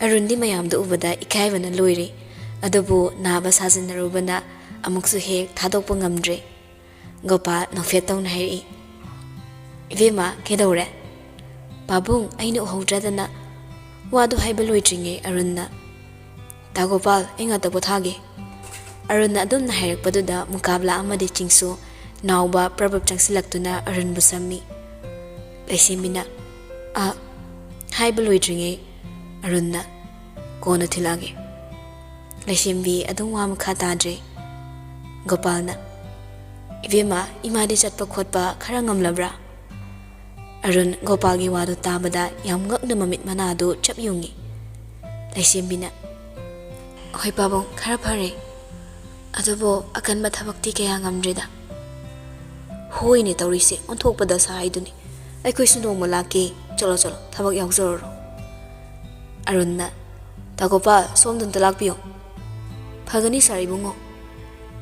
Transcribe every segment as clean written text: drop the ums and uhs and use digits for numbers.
ꯑꯔꯨꯟꯗꯤ ꯃꯌꯥꯝꯗ ꯎꯕꯗ ꯏꯀꯥꯏꯕꯅ ꯂꯣꯏꯔꯦ ꯑꯗꯨꯕꯨ ꯅꯥꯕ ꯁꯥꯖꯤꯟꯅꯔꯨꯕꯅ ꯑꯃꯨꯛꯁꯨ ꯍꯦꯛ ꯊꯥꯗꯣꯛꯄ ꯉꯝꯗ꯭ꯔꯦ ꯒꯣꯄꯥꯜ ꯅꯣꯛꯐꯦꯠ ꯇꯧꯅ ꯍꯥꯏꯔꯛꯏ ꯏꯕꯦꯝꯃ ꯀꯩꯗꯧꯔꯦ ꯄꯥꯕꯨꯡ ꯑꯩꯅ ꯎꯍꯧꯗ꯭ꯔꯗꯅ ꯋꯥꯗꯨ ꯍꯥꯏꯕ ꯂꯣꯏꯗ꯭ꯔꯤꯉꯩ ꯑꯔꯨꯟꯅ ꯇꯥ ꯒꯣꯄꯥꯜ ꯑꯩ ꯉꯥꯛꯇ ꯄꯣꯊꯥꯒꯦ ꯑꯔꯨꯟꯅ ꯑꯗꯨꯝꯅ ꯍꯥꯏꯔꯛꯄꯗꯨꯗ ꯃꯨꯀꯥꯕꯂꯥ ꯑꯃꯗꯤ ꯆꯤꯡꯁꯨ ꯅꯥꯎꯕ ꯄ꯭ꯔꯕꯞ ꯆꯪꯁꯤꯜꯂꯛꯇꯨꯅ ꯑꯔꯨꯟꯕꯨ ꯁꯝꯃꯤ ꯂꯩꯁꯦꯝꯕꯤꯅ ꯍꯥꯏꯕ ꯂꯣꯏꯗ꯭ꯔꯤꯉꯩ ꯑꯔꯨꯟꯅ ꯀꯣꯟꯅ ꯊꯤꯜꯂꯛꯑꯒꯦ ꯂꯩꯁꯦꯝꯕꯤ ꯑꯗꯨꯝ ꯋꯥ ꯃꯈꯥ ꯇꯥꯗ꯭ꯔꯦ ꯒꯣꯄꯥꯜꯅ ꯏꯕꯦꯝꯃ ꯏꯃꯥꯗꯤ ꯆꯠꯄ ꯈꯣꯠꯄ ꯈꯔ ꯉꯝꯂꯕ꯭ꯔꯥ ꯑꯔꯨꯟ ꯒꯣꯄꯥꯜꯒꯤ ꯋꯥꯗꯨ ꯇꯥꯕꯗ ꯌꯥꯝ ꯉꯛꯅ ꯃꯃꯤꯠ ꯃꯅꯥꯗꯨ ꯆꯞ ꯌꯨꯡꯉꯤ ꯂꯩꯁꯦꯝꯕꯤꯅ ꯍꯣꯏ ꯄꯥꯕꯨꯡ ꯈꯔ ꯐꯔꯦ ꯑꯗꯨꯕꯨ ꯑꯀꯟꯕ ꯊꯕꯛꯇꯤ ꯀꯌꯥ ꯉꯝꯗ꯭ꯔꯦꯗ ꯍꯣꯏꯅꯦ ꯇꯧꯔꯤꯁꯦ ꯑꯣꯟꯊꯣꯛꯄꯗ ꯁꯥꯏꯗꯨꯅꯤ ꯑꯩꯈꯣꯏꯁꯨ ꯅꯣꯡꯃ ꯂꯥꯛꯀꯦ ꯆꯠꯂꯣ ꯊꯕꯛ ꯌꯥꯎꯖꯔꯨꯔꯣ ꯑꯔꯨꯟꯅ ꯇꯥ ꯒꯣꯄꯥꯜ ꯁꯣꯝꯗ ꯂꯥꯛꯄꯤꯌꯣ ꯐꯒꯅꯤ ꯁꯥꯔ ꯏꯕꯨꯡꯉꯣ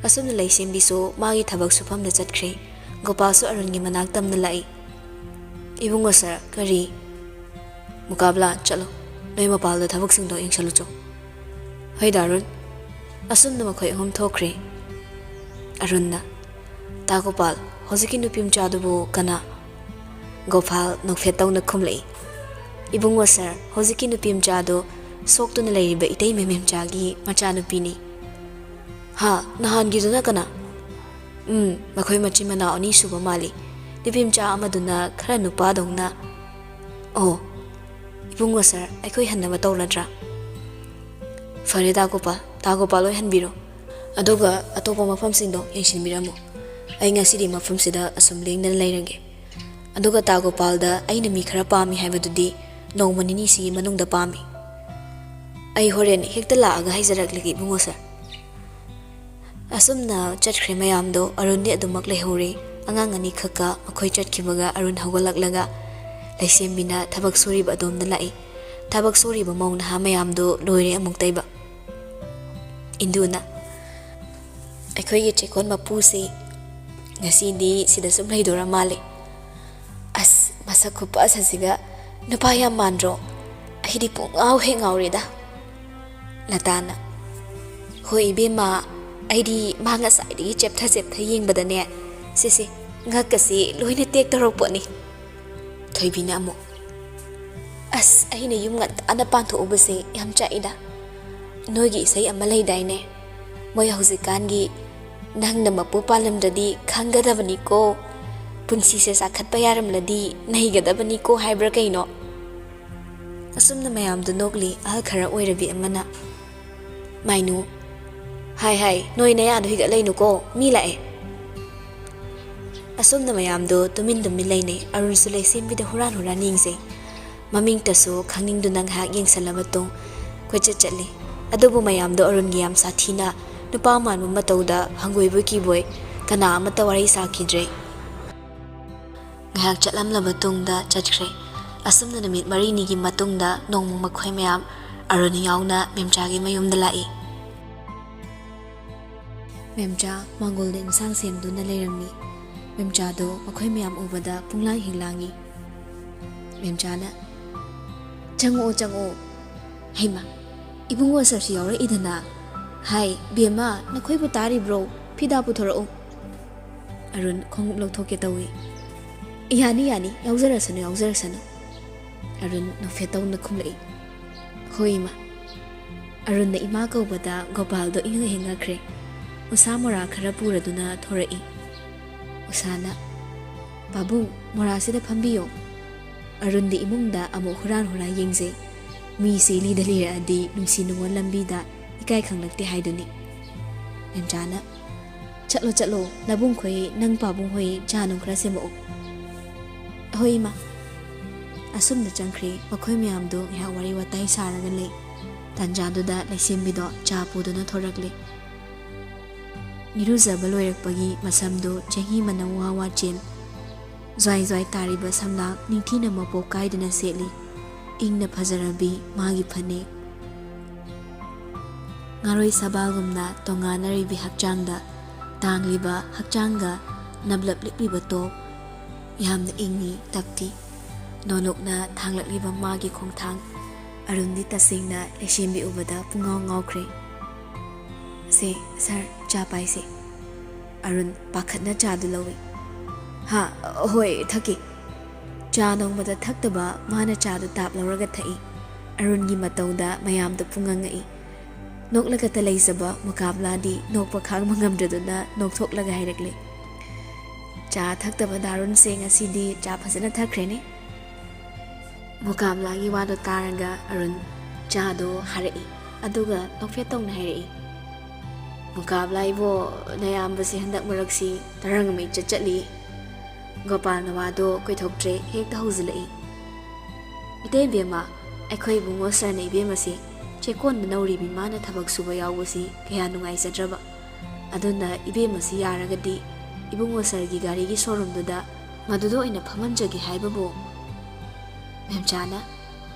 ꯑꯁꯨꯝꯅ ꯂꯩꯁꯦꯝꯕꯤꯁꯨ ꯃꯥꯒꯤ ꯊꯕꯛ ꯁꯨꯐꯝꯗ ꯆꯠꯈ꯭ꯔꯦ ꯒꯣꯄꯥꯜꯁꯨ ꯑꯔꯨꯟꯒꯤ ꯃꯅꯥꯛ ꯇꯝꯅ ꯂꯥꯛꯏ ꯏꯕꯨꯡꯉꯣ ꯁꯥꯔ ꯀꯔꯤ ꯃꯨꯀꯥꯕꯂꯥ ꯆꯠꯂꯣ ꯅꯣꯏ ꯃꯄꯥꯜꯗ ꯊꯕꯛꯁꯤꯡꯗꯣ ꯌꯦꯡꯁꯜꯂꯨꯆꯣ ꯍꯣꯏꯗ ꯑꯔꯨꯟ ꯑꯁꯨꯝꯅ ꯃꯈꯣꯏ ꯑꯍꯨꯝ ꯊꯣꯛꯈ꯭ꯔꯦ ꯑꯔꯨꯟꯅ ꯇꯥ ꯒꯣꯄꯥꯜ ꯍꯧꯖꯤꯛꯀꯤ ꯅꯨꯄꯤ ꯃꯆꯥꯗꯨꯕꯨ ꯀꯅꯥ ꯒꯣꯄꯥꯜ ꯅꯣꯛꯐꯦꯠ ꯇꯧꯅ ꯈꯨꯝꯂꯛꯏ ꯏꯕꯨꯡꯉꯣ ꯁꯥꯔ ꯍꯧꯖꯤꯛꯀꯤ ꯅꯨꯄꯤ ꯃꯆꯥꯗꯣ ꯁꯣꯛꯇꯨꯅ ꯂꯩꯔꯤꯕ ꯏꯇꯩ ꯃꯦꯃꯦꯝꯆꯥꯒꯤ ꯃꯆꯥꯅꯨꯄꯤꯅꯤ ꯍꯥ ꯅꯍꯥꯟꯒꯤꯗꯨꯅ ꯀꯅꯥ ꯃꯈꯣꯏ ꯃꯆꯤꯟ ꯃꯅꯥꯎ ꯑꯅꯤ ꯁꯨꯕ ꯃꯥꯜꯂꯤ ꯅꯨꯄꯤ ꯃꯆꯥ ꯑꯃꯗꯨꯅ ꯈꯔ ꯅꯨꯄꯥꯗꯧꯅ ꯑꯣ ꯏꯕꯨꯡꯉꯣ ꯁꯥꯔ ꯑꯩꯈꯣꯏ ꯍꯟꯅꯕ ꯇꯧꯔꯗ꯭ꯔꯥ ꯐꯔꯦ ꯇꯥ ꯒꯣꯄꯥꯜ ꯑꯣꯏꯍꯟꯕꯤꯔꯣ ꯑꯗꯨꯒ ꯑꯇꯣꯞꯄ ꯃꯐꯝꯁꯤꯡꯗꯣ ꯌꯦꯡꯁꯤꯟꯕꯤꯔꯝꯃꯣ ꯑꯩ ꯉꯁꯤꯗꯤ ꯃꯐꯝꯁꯤꯗ ꯑꯁꯨꯝ ꯂꯦꯡꯗꯅ ꯂꯩꯔꯒꯦ ꯑꯗꯨꯒ ꯇꯥ ꯒꯣꯄꯥꯜꯗ ꯑꯩꯅ ꯃꯤ ꯈꯔ ꯄꯥꯝꯃꯤ ꯍꯥꯏꯕꯗꯨꯗꯤ ꯅꯣꯡꯃ ꯅꯤꯅꯤꯁꯤꯒꯤ ꯃꯅꯨꯡꯗ ꯄꯥꯝꯃꯤ ꯑꯩ ꯍꯣꯔꯦꯟ ꯍꯦꯛꯇ ꯂꯥꯛꯑꯒ ꯍꯥꯏꯖꯔꯛꯂꯒꯦ ꯏꯕꯨꯡꯉꯣ ꯁꯥꯔ ꯑꯁꯨꯝꯅ ꯆꯠꯈ꯭ꯔꯦ ꯃꯌꯥꯝꯗꯣ ꯑꯔꯨꯟꯗꯤ ꯑꯗꯨꯃꯛ ꯂꯩꯍꯧꯔꯦ ꯑꯉꯥꯡ ꯑꯅꯤꯈꯛꯀ ꯃꯈꯣꯏ ꯆꯠꯈꯤꯕꯒ ꯑꯔꯨꯟ ꯍꯧꯒꯠꯂꯛꯂꯒ ꯂꯩꯁꯦꯝꯕꯤꯅ ꯊꯕꯛ ꯁꯨꯔꯤꯕ ꯑꯗꯣꯝꯗ ꯂꯥꯛꯏ ꯊꯕꯛ ꯁꯨꯔꯤꯕ ꯃꯧ ꯅꯍꯥ ꯃꯌꯥꯝꯗꯣ ꯂꯣꯏꯔꯦ ꯑꯃꯨꯛ ꯇꯩꯕ ꯏꯟꯗꯨꯅ ꯑꯩꯈꯣꯏꯒꯤ ꯆꯦꯛꯀꯣꯟ ꯃꯄꯨꯁꯤ ꯉꯁꯤꯗꯤ ꯁꯤꯗ ꯁꯨꯝ ꯂꯩꯗꯣꯔ ꯃꯥꯜꯂꯦ ꯑꯁ ꯃꯁꯛ ꯈꯨꯐꯖꯁꯤꯒ ꯅꯨꯄꯥ ꯌꯥꯝ ꯃꯥꯟꯗ꯭ꯔꯣ ꯑꯩꯗꯤ ꯄꯨꯡꯉꯥꯎ ꯍꯦꯛ ꯉꯥꯎꯔꯦꯗ ꯂꯇꯥꯅ ꯍꯣꯏ ꯏꯕꯦꯝꯃ ꯑꯩꯗꯤ ꯃꯥ ꯉꯁꯥꯏꯗꯒꯤ ꯆꯦꯞꯊ ꯌꯦꯡꯕꯗꯅꯦ ꯁꯤꯁꯦ ꯉꯛꯀꯁꯤ ꯂꯣꯏꯅ ꯇꯦꯛ ꯇꯧꯔꯛꯄꯅꯤ ꯊꯣꯏꯕꯤꯅ ꯑꯃꯨꯛ ꯑꯁ ꯑꯩꯅ ꯌꯨꯝ ꯉꯟꯇꯥꯅ ꯄꯥꯟꯊꯣꯛꯎꯕꯁꯦ ꯌꯥꯝ ꯆꯥꯛꯏꯗ ꯅꯣꯏꯒꯤ ꯏꯁꯩ ꯑꯃ ꯂꯩꯗꯥꯏꯅꯦ ꯃꯣꯏ ꯍꯧꯖꯤꯛꯀꯥꯟꯒꯤ ꯅꯪꯅ ꯃꯄꯨ ꯄꯥꯜꯂꯝꯗ꯭ꯔꯗꯤ ꯈꯪꯒꯗꯕꯅꯤꯀꯣ ꯄꯨꯟꯁꯤꯁꯦ ꯆꯥꯈꯠꯄ ꯌꯥꯔꯝꯂꯗꯤ ꯅꯩꯒꯗꯕꯅꯤꯀꯣ ꯍꯥꯏꯕ꯭ꯔꯥ ꯀꯩꯅꯣ ꯑꯁꯨꯝꯅ ꯃꯌꯥꯝꯗꯨ ꯅꯣꯛꯂꯤ ꯑꯍꯜ ꯈꯔ ꯑꯣꯏꯔꯕꯤ ꯑꯃꯅ ꯃꯥꯏꯅꯨ ꯍꯥꯏ ꯅꯣꯏ ꯅꯌꯥꯗꯣ ꯍꯤꯒꯠꯂꯩꯅꯨꯀꯣ ꯃꯤ ꯂꯥꯛꯑꯦ ꯑꯁꯨꯝꯅ ꯃꯌꯥꯝꯗꯣ ꯇꯨꯃꯤꯟ ꯂꯩꯅꯩ ꯑꯔꯨꯟꯁꯨ ꯂꯩꯁꯦꯝꯕꯤꯗ ꯍꯨꯔꯥꯟ ꯌꯦꯡꯖꯩ ꯃꯃꯤꯡꯇꯁꯨ ꯈꯪꯅꯤꯡꯗꯨꯅ ꯉꯥꯏꯍꯥꯛ ꯌꯦꯡꯁꯜꯂ ꯃꯇꯨꯡ ꯀꯣꯏꯆꯠ ꯆꯠꯂꯤ ꯑꯗꯨꯕꯨ ꯃꯌꯥꯝꯗꯣ ꯑꯔꯨꯟꯒꯤ ꯌꯥꯝ ꯁꯥꯊꯤꯅ ꯅꯨꯄꯥ ꯃꯥꯟꯕ ꯃꯇꯧꯗ ꯍꯪꯒꯣꯏꯕꯣꯏ ꯀꯤꯕꯣꯏ ꯀꯅꯥ ꯑꯃꯠꯇ ꯋꯥꯔꯤ ꯁꯥꯈꯤꯗ꯭ꯔꯦ ꯉꯥꯏꯍꯥꯛ ꯆꯠꯂꯝꯂꯕ ꯇꯨꯡꯗ ꯆꯠꯈ꯭ꯔꯦ ꯑꯁꯨꯝꯅ ꯅꯨꯃꯤꯠ 4-5ꯒꯤ ꯃꯇꯨꯡꯗ ꯅꯣꯡꯃ ꯃꯈꯣꯏ ꯃꯌꯥꯝ ꯑꯔꯨꯟ ꯌꯥꯎꯅ ꯃꯦꯝꯆꯥꯒꯤ ꯃꯌꯨꯝꯗ ꯂꯥꯛꯏ ꯃꯦꯝꯆꯥ ꯃꯥꯡꯒꯣꯜꯗ ꯏꯟꯁꯥꯡ ꯁꯦꯝꯗꯨꯅ ꯂꯩꯔꯝꯃꯤ ꯃꯦꯝꯆꯥꯗꯣ ꯃꯈꯣꯏ ꯃꯌꯥꯝ ꯎꯕꯗ ꯄꯨꯡꯂꯥꯡ ꯍꯤꯡꯂꯥꯡꯉꯤ ꯃꯦꯝꯆꯥꯅ ꯆꯪꯉꯛꯑꯣ ꯍꯩꯃ ꯏꯕꯨꯡꯉꯣ ꯁꯔꯁꯨ ꯌꯥꯎꯔꯛꯏꯗꯅ ꯍꯥꯏ ꯕꯦꯝꯃ ꯅꯈꯣꯏꯕꯨ ꯇꯥꯔꯤꯕ꯭ꯔꯣ ꯐꯤꯗꯥ ꯄꯨꯊꯣꯔꯛꯎ ꯑꯔꯨꯟ ꯈꯣꯡꯎꯞ ꯂꯧꯊꯣꯛꯀꯦ ꯇꯧꯏ ꯌꯥꯅꯤ ꯌꯥꯎꯖꯔꯁꯅꯨ ꯑꯔꯨꯟ ꯅꯣꯛꯐꯦꯠ ꯇꯧꯅ ꯈꯨꯝꯂꯛꯏ ꯍꯣꯏ ꯏꯃꯥ ꯑꯔꯨꯟꯅ ꯏꯃꯥ ꯀꯧꯕꯗ ꯒꯣꯄꯥꯜꯗꯣ ꯍꯤꯡꯉꯛꯈ꯭ꯔꯦ ꯎꯁꯥ ꯃꯣꯔꯥ ꯈꯔ ꯄꯨꯔꯗꯨꯅ ꯊꯣꯔꯛꯏ ꯎꯁꯥꯅ ꯄꯥꯕꯨꯡ ꯃꯣꯔꯥꯁꯤꯗ ꯐꯝꯕꯤꯌꯣ ꯑꯔꯨꯟꯗꯤ ꯏꯃꯨꯡꯗ ꯑꯃꯨꯛ ꯍꯨꯔꯥꯟ ꯌꯦꯡꯖꯩ ꯃꯤꯁꯦ ꯂꯤꯗ ꯂꯤꯔꯛꯑꯗꯤ ꯅꯨꯡꯁꯤ ꯅꯨꯡꯉꯣꯟ ꯂꯝꯕꯤꯗ ꯏꯀꯥꯏ ꯈꯪꯂꯛꯇꯦ ꯍꯥꯏꯗꯨꯅꯤ ꯃꯦꯝꯆꯥꯅ ꯆꯠꯂꯣ ꯅꯕꯨꯡꯈꯣꯏ ꯅꯪ ꯄꯥꯕꯨꯡ ꯍꯣꯏ ꯆꯥ ꯅꯨꯡ ꯈꯔ ꯁꯦꯝꯃꯛꯑꯣ ꯍꯣꯏ ꯏꯃꯥ ꯑꯁꯨꯝꯅ ꯆꯪꯈ꯭ꯔꯦ ꯃꯈꯣꯏ ꯃꯌꯥꯝꯗꯣ ꯉꯥꯏꯍꯥꯛ ꯋꯥꯔꯤ ꯋꯥꯇꯥꯏ ꯁꯥꯔꯒ ꯂꯩ ꯇꯥꯟꯖꯥꯗꯨꯗ ꯂꯩꯁꯦꯝꯕꯤꯗꯣ ꯆꯥ ꯄꯨꯗꯨꯅ ꯊꯣꯔꯛꯂꯤ ꯏꯔꯨꯖꯕ ꯂꯣꯏꯔꯛꯄꯒꯤ ꯃꯁꯝꯗꯣ ꯆꯍꯤ ꯃꯅꯝ ꯋꯥ ꯆꯦꯟ ꯖ꯭ꯋꯥꯏ ꯇꯥꯔꯤꯕ ꯁꯝꯅꯥꯛ ꯅꯤꯡꯊꯤꯅ ꯃꯄꯣꯛ ꯀꯥꯏꯗꯅ ꯁꯦꯠꯂꯤ ꯏꯪꯅ ꯐꯖꯔꯕꯤ ꯃꯥꯒꯤ ꯐꯅꯦꯛ ꯉꯥꯔꯣꯏ ꯁꯕꯥꯜꯒꯨꯝꯅ ꯇꯣꯉꯥꯟꯅꯔꯤꯕꯤ ꯍꯛꯆꯥꯡꯗ ꯇꯥꯡꯂꯤꯕ ꯍꯛꯆꯥꯡꯒ ꯅꯞꯂꯞ ꯂꯤꯛꯂꯤꯕ ꯇꯣꯞ ꯌꯥꯝꯅ ꯏꯪꯉꯤ ꯇꯞꯇꯤ ꯅꯣꯅꯨꯛꯅ ꯊꯥꯡꯂꯛꯂꯤꯕ ꯃꯥꯒꯤ ꯈꯣꯡꯊꯥꯡ ꯑꯔꯨꯟꯗꯤ ꯇꯁꯦꯡꯅ ꯂꯩꯁꯦꯝꯕꯤ ꯎꯕꯗ ꯄꯨꯡꯉꯥꯎ ꯉꯥꯎꯈ꯭ꯔꯦ꯫ ꯁꯦ ꯁꯥꯔ ꯆꯥ ꯄꯥꯏꯁꯦ꯫ ꯑꯔꯨꯟ ꯄꯥꯈꯠꯅ ꯆꯥꯗꯨ ꯂꯧꯏ꯫ ꯍꯥ ꯍꯣꯏ ꯊꯛꯀꯦ꯫ ꯆꯥ ꯅꯣꯡꯃꯗ ꯊꯛꯇꯕ ꯃꯥꯅ ꯆꯥꯗꯨ ꯇꯥꯞ ꯂꯧꯔꯒ ꯊꯛꯏ꯫ ꯑꯔꯨꯟꯒꯤ ꯃꯇꯧꯗ ꯃꯌꯥꯝꯗ ꯄꯨꯡꯉꯪꯉꯛꯏ꯫ ꯅꯣꯛꯂꯒꯇ ꯂꯩꯖꯕ ꯃꯨꯀꯥꯕꯂꯥꯗꯤ ꯅꯣꯛꯄ ꯈꯥꯡꯕ ꯉꯝꯗ꯭ꯔꯗꯨꯅ ꯅꯣꯛꯊꯣꯛꯂꯒ ꯍꯥꯏꯔꯛꯂꯦ꯫ ꯆꯥ ꯊꯛꯇꯕ ꯗꯥꯔꯨꯟꯁꯦ ꯉꯁꯤꯗꯤ ꯆꯥ ꯐꯖꯅ ꯊꯛꯈ꯭ꯔꯦꯅꯦ꯫ ꯃꯨꯀꯥꯕꯂꯥꯒꯤ ꯋꯥꯗꯣ ꯇꯥꯔꯒ ꯑꯔꯨꯟ ꯆꯥꯗꯣ ꯍꯥꯔꯛꯏ ꯑꯗꯨꯒ ꯅꯣꯛꯐꯦꯠ ꯇꯧꯅ ꯍꯥꯏꯔꯛꯏ꯫ ꯃꯨꯀꯥꯕꯂꯥ ꯏꯕꯣ ꯅꯌꯥꯝꯕꯁꯤ ꯍꯟꯗꯛ ꯃꯔꯛꯁꯤ ꯇꯔꯪ ꯑꯃ ꯏꯆꯠ ꯆꯠꯂꯤ꯫ ꯒꯣꯄꯥꯜꯅ ꯋꯥꯗꯣ ꯀꯣꯏꯊꯣꯛꯇ꯭ꯔꯦ ꯍꯦꯛꯇ ꯍꯧꯖꯤꯜꯂꯛꯏ꯫ ꯏꯇꯩ ꯏꯕꯦꯝꯃ ꯑꯩꯈꯣꯏ ꯏꯕꯨꯡꯉꯣ ꯁꯔꯅ ꯏꯕꯦꯝꯃꯁꯤ ꯆꯦꯛꯀꯣꯟꯗ ꯅꯧꯔꯤꯕꯤ ꯃꯥꯅ ꯊꯕꯛ ꯁꯨꯕ ꯌꯥꯎꯕꯁꯤ ꯀꯌꯥ ꯅꯨꯡꯉꯥꯏꯖꯗ꯭ꯔꯕ ꯑꯗꯨꯅ ꯏꯕꯦꯝꯃꯁꯤ ꯌꯥꯔꯒꯗꯤ ꯏꯕꯨꯡꯉꯣ ꯁꯔꯒꯤ ꯒꯥꯔꯤꯒꯤ ꯁꯣꯔꯨꯝꯗꯨꯗ ꯃꯗꯨꯗ ꯑꯣꯏꯅ ꯐꯝꯍꯟꯖꯒꯦ ꯍꯥꯏꯕꯕꯨ꯫ ꯃꯦꯝꯆꯥꯅ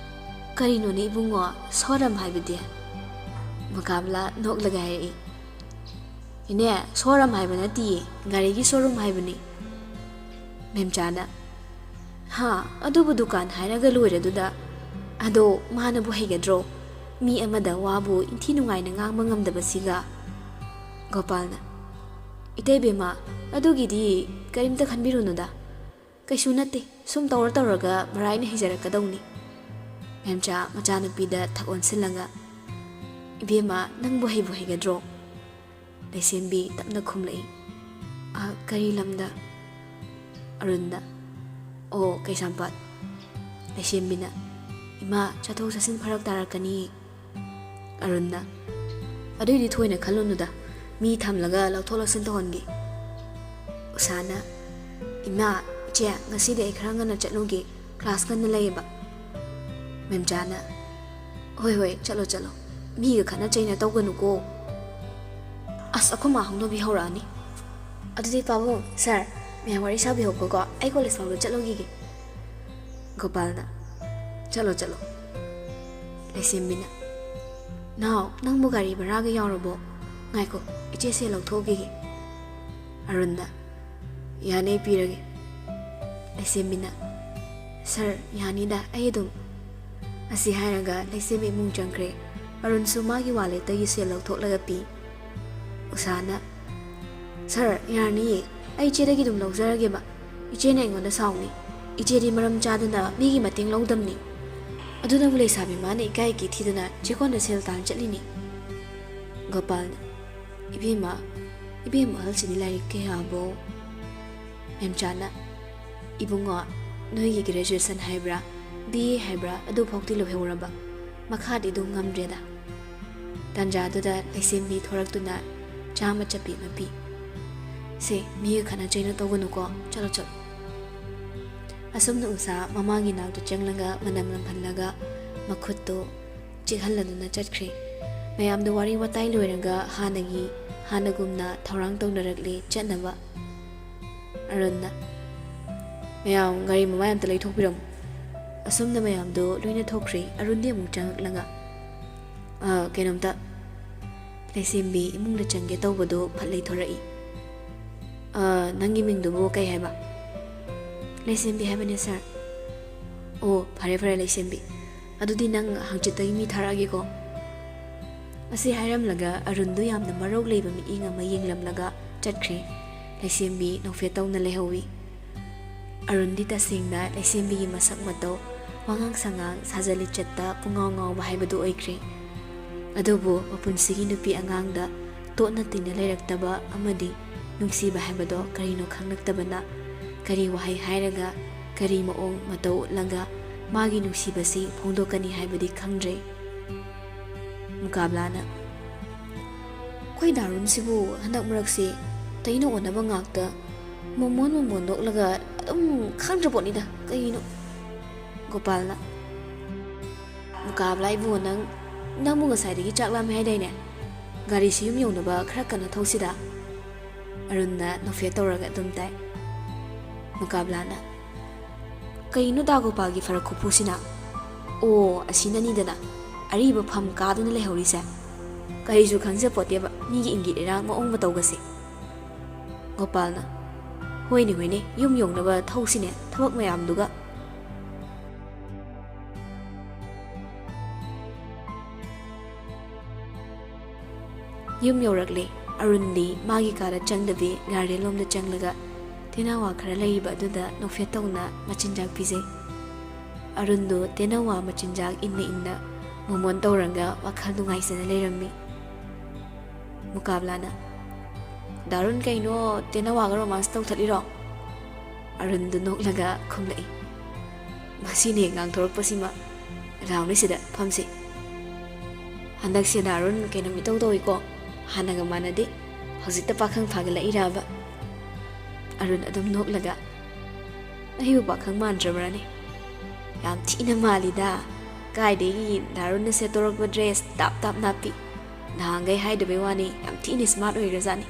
ꯀꯔꯤꯅꯣꯅꯦ ꯏꯕꯨꯡꯉꯣ ꯁꯣꯔꯝ ꯍꯥꯏꯕꯗꯤ? ꯃꯨꯀꯥꯕꯂꯥ ꯅꯣꯛꯂꯒ ꯍꯥꯏꯔꯛꯏ꯫ ꯏꯅꯦ ꯁꯣꯔꯝ ꯍꯥꯏꯕ ꯅꯠꯇꯤꯌꯦ ꯒꯥꯔꯤꯒꯤ ꯁꯣꯔꯨꯝ ꯍꯥꯏꯕꯅꯤ꯫ ꯃꯦꯝꯆꯥꯅ ꯍꯥ ꯑꯗꯨꯕꯨ ꯗꯨꯀꯥꯟ ꯍꯥꯏꯔꯒ ꯂꯣꯏꯔꯗꯨꯗ ꯑꯗꯣ ꯃꯥꯅꯕꯨ ꯍꯩꯒꯗ꯭ꯔꯣ ꯃꯤ ꯑꯃꯗ ꯋꯥꯕꯨ ꯏꯟꯊꯤ ꯅꯨꯡꯉꯥꯏꯅ ꯉꯥꯡꯕ ꯉꯝꯗꯕꯁꯤꯒ? ꯒꯣꯄꯥꯜꯅ ꯏꯇꯩꯕꯦꯝꯃ ꯑꯗꯨꯒꯤꯗꯤ ꯀꯔꯤꯝꯇ ꯈꯟꯕꯤꯔꯨꯅꯨꯗ ꯀꯩꯁꯨ ꯅꯠꯇꯦ ꯁꯨꯝ ꯇꯧꯔꯒ ꯃꯔꯥꯏꯅ ꯍꯩꯖꯔꯛꯀꯗꯧꯅꯤ꯫ ꯃꯦꯝꯆꯥ ꯃꯆꯥꯅꯨꯄꯤꯗ ꯊꯛ ꯑꯣꯟꯁꯤꯜꯂꯒ ꯏꯕꯦꯝꯃ ꯅꯪꯕꯨ ꯍꯩꯕꯨ ꯍꯩꯒꯗ꯭ꯔꯣ? ꯂꯩꯁꯦꯝꯕꯤ ꯇꯞꯅ ꯈꯨꯝꯂꯛꯏ꯫ ꯀꯔꯤ ꯂꯝꯗ? ꯑꯔꯨꯟꯗ ꯑꯣ ꯀꯩꯁꯥꯝꯄꯥꯠ꯫ ꯂꯩꯁꯦꯝꯕꯤꯅ ꯏꯃꯥ ꯆꯠꯊꯣꯛ ꯆꯠꯁꯤꯟ ꯐꯔꯛ ꯇꯥꯔꯛꯀꯅꯤ꯫ ꯑꯔꯨꯟꯅ ꯑꯗꯨꯏꯗꯤ ꯊꯣꯏꯅ ꯈꯜꯂꯨꯅꯨꯗ ꯃꯤ ꯊꯝꯂꯒ ꯂꯧꯊꯣꯛ ꯂꯧꯁꯤꯟ ꯇꯧꯍꯟꯒꯦ꯫ ꯎꯁꯥꯅ ꯏꯃꯥ ꯏꯆꯦ ꯉꯁꯤꯗꯤ ꯑꯩ ꯈꯔ ꯉꯟꯅ ꯆꯠꯂꯨꯒꯦ ꯀ꯭ꯂꯥꯁ ꯉꯟꯅ ꯂꯩꯌꯦꯕ꯫ ꯃꯦꯝꯆꯥꯅ ꯍꯣꯏ ꯍꯣꯏ ꯆꯠꯂꯣ ꯆꯠꯂꯣ ꯃꯤꯒ ꯈꯠꯅ ꯆꯩꯅ ꯇꯧꯒꯅꯨꯀꯣ꯫ ꯑꯁ ꯑꯩꯈꯣꯏ ꯃꯥ ꯍꯧꯅꯕꯤ ꯍꯧꯔꯛꯑꯅꯤ꯫ ꯑꯗꯨꯗꯤ ꯄꯥꯕꯨꯡ ꯁꯥꯔ ꯃꯌꯥꯝ ꯋꯥꯔꯤ ꯁꯥꯕꯤꯍꯧꯀꯣ ꯑꯩ ꯀꯣꯂꯦꯖ ꯐꯥꯎꯕ ꯆꯠꯂꯨꯈꯤꯒꯦ꯫ ꯒꯣꯄꯥꯜꯅ ꯆꯠꯂꯣ ꯆꯠꯂꯣ꯫ ꯂꯩꯁꯦꯝꯕꯤꯅ ꯅꯥꯎ ꯅꯪꯕꯨ ꯒꯥꯔꯤ ꯚꯔꯥꯒ ꯌꯥꯎꯔꯕꯣ? ꯉꯥꯏꯈꯣ ꯏꯆꯦ ꯁꯦ ꯂꯧꯊꯣꯛꯈꯤꯒꯦ꯫ ꯑꯔꯨꯟꯅ ꯌꯥꯅꯤ ꯄꯤꯔꯒꯦ꯫ ꯂꯩꯁꯦꯝꯕꯤꯅ ꯁꯥꯔ ꯌꯥꯅꯤꯗ ꯑꯩ ꯑꯗꯨꯝ꯫ ꯑꯁꯤ ꯍꯥꯏꯔꯒ ꯂꯩꯁꯦꯝꯕꯤ ꯏꯃꯨꯡ ꯆꯪꯈ꯭ꯔꯦ꯫ ꯑꯔꯨꯟꯁꯨ ꯃꯥꯒꯤ ꯋꯥꯂꯦꯠꯇꯒꯤ ꯁꯦꯜ ꯂꯧꯊꯣꯛꯂꯒ ꯄꯤ꯫ ꯎꯁꯥꯅ ꯁꯥꯔ ꯌꯥꯔꯅꯤꯌꯦ ꯑꯩ ꯏꯆꯦꯗꯒꯤ ꯑꯗꯨꯝ ꯂꯧꯖꯔꯒꯦꯕ ꯏꯆꯦꯅ ꯑꯩꯉꯣꯟꯗ ꯁꯥꯎꯅꯤ ꯏꯆꯦꯗꯤ ꯃꯔꯝ ꯆꯥꯗꯅ ꯃꯤꯒꯤ ꯃꯇꯦꯡ ꯂꯧꯗꯝꯅꯤ ꯑꯗꯨꯅꯕꯨ ꯂꯩꯁꯥꯕꯤ ꯃꯥꯅ ꯏꯀꯥꯏ ꯏꯀꯤ ꯊꯤꯗꯅ ꯆꯦꯛꯀꯣꯟꯗ ꯁꯦꯜ ꯇꯥꯟ ꯆꯠꯂꯤꯅꯤ꯫ ꯒꯣꯄꯥꯜꯅ ꯏꯕꯦꯝꯃ ꯑꯍꯜꯁꯤꯗꯤ ꯂꯥꯏꯔꯤꯛ ꯀꯌꯥꯕꯣ? ꯃꯦꯝꯆꯥꯅ ꯏꯕꯨꯡꯉꯣ ꯅꯣꯏꯒꯤ ꯒ꯭ꯔꯦꯖꯨꯑꯦꯁꯟ ꯍꯥꯏꯕ꯭ꯔꯥ BA ꯍꯥꯏꯕ꯭ꯔꯥ ꯑꯗꯨꯐꯥꯎꯗꯤ ꯂꯣꯏꯍꯧꯔꯕ ꯃꯈꯥꯗꯤ ꯑꯗꯨꯝ ꯉꯝꯗ꯭ꯔꯦꯗ꯫ ꯇꯥꯟꯖꯥꯗꯨꯗ ꯂꯩꯁꯦꯝꯕꯤ ꯊꯣꯔꯛꯇꯨꯅ ꯆꯥꯝꯃ ꯆꯞꯄꯤ ꯑꯃ ꯄꯤ꯫ ꯁꯦ ꯃꯤꯒ ꯈꯠꯅ ꯆꯩꯅ ꯇꯧꯒꯅꯨꯀꯣ ꯆꯠꯂꯣ ꯆꯠꯂꯣ꯫ ꯑꯁꯨꯝꯅ ꯎꯁꯥ ꯃꯃꯥꯒꯤ ꯅꯥꯛꯇ ꯆꯪꯂꯒ ꯃꯅꯝ ꯅꯝꯍꯜꯂꯒ ꯃꯈꯨꯠꯇꯨ ꯆꯤꯛꯍꯜꯂꯗꯨꯅ ꯆꯠꯈ꯭ꯔꯦ꯫ ꯃꯌꯥꯝꯗ ꯋꯥꯔꯤ ꯋꯥꯇꯥꯏ ꯂꯣꯏꯔꯒ ꯍꯥꯟꯅꯒꯨꯝꯅ ꯊꯧꯔꯥꯡ ꯇꯧꯅꯔꯛꯂꯦ ꯆꯠꯅꯕ꯫ ꯑꯔꯨꯟꯅ ꯃꯌꯥꯝ ꯒꯥꯔꯤ ꯃꯃꯥꯏ ꯑꯝꯇ ꯂꯩꯊꯣꯛꯄꯤꯔꯝꯃꯨ꯫ ꯑꯁꯨꯝꯅ ꯃꯌꯥꯝꯗꯣ ꯂꯣꯏꯅ ꯊꯣꯛꯈ꯭ꯔꯦ꯫ ꯑꯔꯨꯟꯗꯤ ꯑꯃꯨꯛ ꯆꯪꯉꯛꯂꯒ ꯀꯩꯅꯣꯝꯇ ꯂꯩꯁꯦꯝꯕꯤ ꯏꯃꯨꯡꯗ ꯆꯪꯒꯦ ꯇꯧꯕꯗꯣ ꯐꯠ ꯂꯩꯊꯣꯔꯛꯏ꯫ ꯅꯪꯒꯤ ꯃꯤꯡꯗꯨꯕꯨ ꯀꯩ ꯍꯥꯏꯕ? ꯂꯩꯁꯦꯝꯕꯤ ꯍꯥꯏꯕꯅꯦ ꯁꯥꯔ꯫ ꯑꯣ ꯐꯔꯦ ꯐꯔꯦ ꯂꯩꯁꯦꯝꯕꯤ ꯑꯗꯨꯗꯤ ꯅꯪ ꯍꯪꯆꯤꯠꯇꯒꯤ ꯃꯤ ꯊꯥꯔꯛꯑꯒꯦꯀꯣ꯫ ꯑꯁꯤ ꯍꯥꯏꯔꯝꯂꯒ ꯑꯔꯨꯟꯗꯨ ꯌꯥꯝꯅ ꯃꯔꯧ ꯂꯩꯕ ꯃꯤꯠꯌꯦꯡ ꯑꯃ ꯌꯦꯡꯂꯝꯂꯒ ꯆꯠꯈ꯭ꯔꯦ꯫ ꯂꯩꯁꯦꯝꯕꯤ ꯅꯣꯛꯐꯦꯠ ꯇꯧꯅ ꯂꯩꯍꯧꯏ꯫ ꯑꯔꯨꯟꯗꯤ ꯇꯁꯦꯡꯅ ꯂꯩꯁꯦꯝꯕꯤꯒꯤ ꯃꯁꯛ ꯃꯇꯧ ꯋꯥꯉꯥꯡ ꯁꯉꯥꯡ ꯁꯥꯖꯠ ꯂꯤꯆꯠꯇ ꯄꯨꯡꯉꯥꯎ ꯉꯥꯎꯕ ꯍꯥꯏꯕꯗꯨ ꯑꯣꯏꯈ꯭ꯔꯦ꯫ ꯑꯗꯨꯕꯨ ꯃꯄꯨꯟꯁꯤꯒꯤ ꯅꯨꯄꯤ ꯑꯉꯥꯡꯗ ꯇꯣꯠꯅ ꯇꯤꯟꯅ ꯂꯩꯔꯛꯇꯕ ꯑꯃꯗꯤ ꯅꯨꯡꯁꯤꯕ ꯍꯥꯏꯕꯗꯣ ꯀꯔꯤꯅꯣ ꯈꯪꯂꯛꯇꯕꯅ ꯀꯔꯤ ꯋꯥꯍꯩ ꯍꯥꯏꯔꯒ ꯀꯔꯤ ꯃꯑꯣꯡ ꯃꯇꯧ ꯎꯠꯂꯒ ꯃꯥꯒꯤ ꯅꯨꯡꯁꯤꯕꯁꯤ ꯐꯣꯡꯗꯣꯛꯀꯅꯤ ꯍꯥꯏꯕꯗꯤ ꯈꯪꯗ꯭ꯔꯦ꯫ ꯃꯨꯀꯥꯕꯂꯥꯅ ꯑꯩꯈꯣꯏ ꯗꯥꯔꯨꯟꯁꯤꯕꯨ ꯍꯟꯗꯛ ꯃꯔꯛꯁꯤ ꯇꯩꯅ ꯑꯣꯟꯅꯕ ꯉꯥꯛꯇ ꯃꯣꯃꯣꯟ ꯅꯣꯛꯂꯒ ꯑꯗꯨꯝ ꯈꯪꯗ꯭ꯔꯄꯣꯠꯅꯤꯗ ꯀꯩꯅꯣ꯫ ꯒꯣꯄꯥꯜꯅ ꯃꯨꯀꯥꯕꯂꯥ ꯏꯕꯨꯡꯉꯣ ꯅꯪꯕꯨ ꯉꯁꯥꯏꯗꯒꯤ ꯆꯥꯛ ꯂꯥꯝꯃꯦ ꯍꯥꯏꯗꯥꯏꯅꯦ ꯒꯥꯔꯤꯁꯤ ꯌꯨꯝ ꯌꯧꯅꯕ ꯈꯔ ꯀꯟꯅ ꯊꯧꯁꯤꯗ꯫ ꯑꯔꯨꯟꯅ ꯅꯣꯛꯐꯦꯠ ꯇꯧꯔꯒ ꯑꯗꯨꯝ ꯇꯥꯏ꯫ ꯃꯨꯀꯥꯕꯂꯥꯅ ꯀꯩꯅꯣ ꯗꯥ ꯒꯣꯄꯥꯜꯒꯤ ꯐꯔꯛ ꯈꯨꯐꯨꯁꯤꯅ? ꯑꯣ ꯑꯁꯤꯅꯅꯤꯗꯅ ꯑꯔꯤꯕ ꯐꯝ ꯀꯥꯗꯨꯅ ꯂꯩꯍꯧꯔꯤꯁꯦ ꯀꯔꯤꯁꯨ ꯈꯪꯖꯄꯣꯠꯇꯦꯕ ꯃꯤꯒꯤ ꯏꯪꯒꯤꯠ ꯏꯔꯥꯡ ꯃꯑꯣꯡ ꯃꯇꯧꯒꯁꯦ꯫ ꯒꯣꯄꯥꯜꯅ ꯍꯣꯏꯅꯦ ꯌꯨꯝ ꯌꯧꯅꯕ ꯊꯧꯁꯤꯅꯦ ꯊꯕꯛ ꯃꯌꯥꯝꯗꯨꯒ꯫ ꯌꯨꯝ ꯌꯧꯔꯛꯂꯦ ꯑꯔꯨꯟꯗꯤ ꯃꯥꯒꯤ ꯀꯥꯗ ꯆꯪꯗꯕꯤ ꯒꯥꯔꯗꯦꯟ ꯂꯣꯝꯗ ꯆꯪꯂꯒ ꯇꯦꯅꯋꯥ ꯈꯔ ꯂꯩꯔꯤꯕ ꯑꯗꯨꯗ ꯅꯣꯛꯐꯦꯠ ꯇꯧꯅ ꯃꯆꯤꯟꯖꯥꯛ ꯄꯤꯖꯩ ꯑꯔꯨꯟꯗꯣ ꯇꯦꯅꯋꯥ ꯃꯆꯤꯟꯖꯥꯛ ꯏꯟꯅ ꯃꯣꯃꯣꯟ ꯇꯧꯔꯒ ꯋꯥꯈꯜ ꯅꯨꯡꯉꯥꯏꯖꯅ ꯂꯩꯔꯝꯃꯤ ꯃꯨꯀꯥꯕꯂꯥꯅ ꯗꯥꯔꯨꯟ ꯀꯩꯅꯣ ꯇꯦꯅꯋꯥꯒ ꯔꯣꯃꯥꯟꯁ ꯇꯧꯊꯠꯂꯤꯔꯣ ꯑꯔꯨꯟꯗꯨ ꯅꯣꯛꯂꯒ ꯈꯨꯝꯂꯛꯏ ꯃꯁꯤꯅꯦ ꯉꯥꯡꯊꯣꯔꯛꯄꯁꯤꯃ ꯂꯥꯎꯅꯤ ꯁꯤꯗ ꯐꯝꯁꯤ ꯍꯟꯗꯛꯁꯦ ꯗꯥꯔꯨꯟ ꯀꯩꯅꯣꯝ ꯏꯇꯧ ꯇꯧꯏꯀꯣ ꯍꯥꯟꯅꯒ ꯃꯥꯟꯅꯗꯦ ꯍꯧꯖꯤꯛꯇ ꯄꯥꯈꯪ ꯐꯥꯒꯠꯂꯛꯏꯔꯕ ꯑꯔꯨꯟ ꯑꯗꯨꯝ ꯅꯣꯛꯂꯒ ꯑꯩꯕꯨ ꯄꯥꯈꯪ ꯃꯥꯟꯗ꯭ꯔꯕ꯭ꯔꯅꯦ ꯌꯥꯝ ꯊꯤꯅ ꯃꯥꯜꯂꯤꯗ ꯀꯥꯏꯗꯒꯤ ꯗꯥꯔꯨꯟꯅ ꯁꯦꯠꯇꯣꯔꯛꯄ ꯗ꯭ꯔꯦꯁ ꯇꯥꯞ ꯅꯥꯞꯄꯤ ꯅꯍꯥꯟꯈꯩ ꯍꯥꯏꯗꯕꯩ ꯋꯥꯅꯤ ꯌꯥꯝ ꯊꯤꯅ ꯁ꯭ꯃꯥꯔꯠ ꯑꯣꯏꯈ꯭ꯔꯖꯥꯠꯅꯤ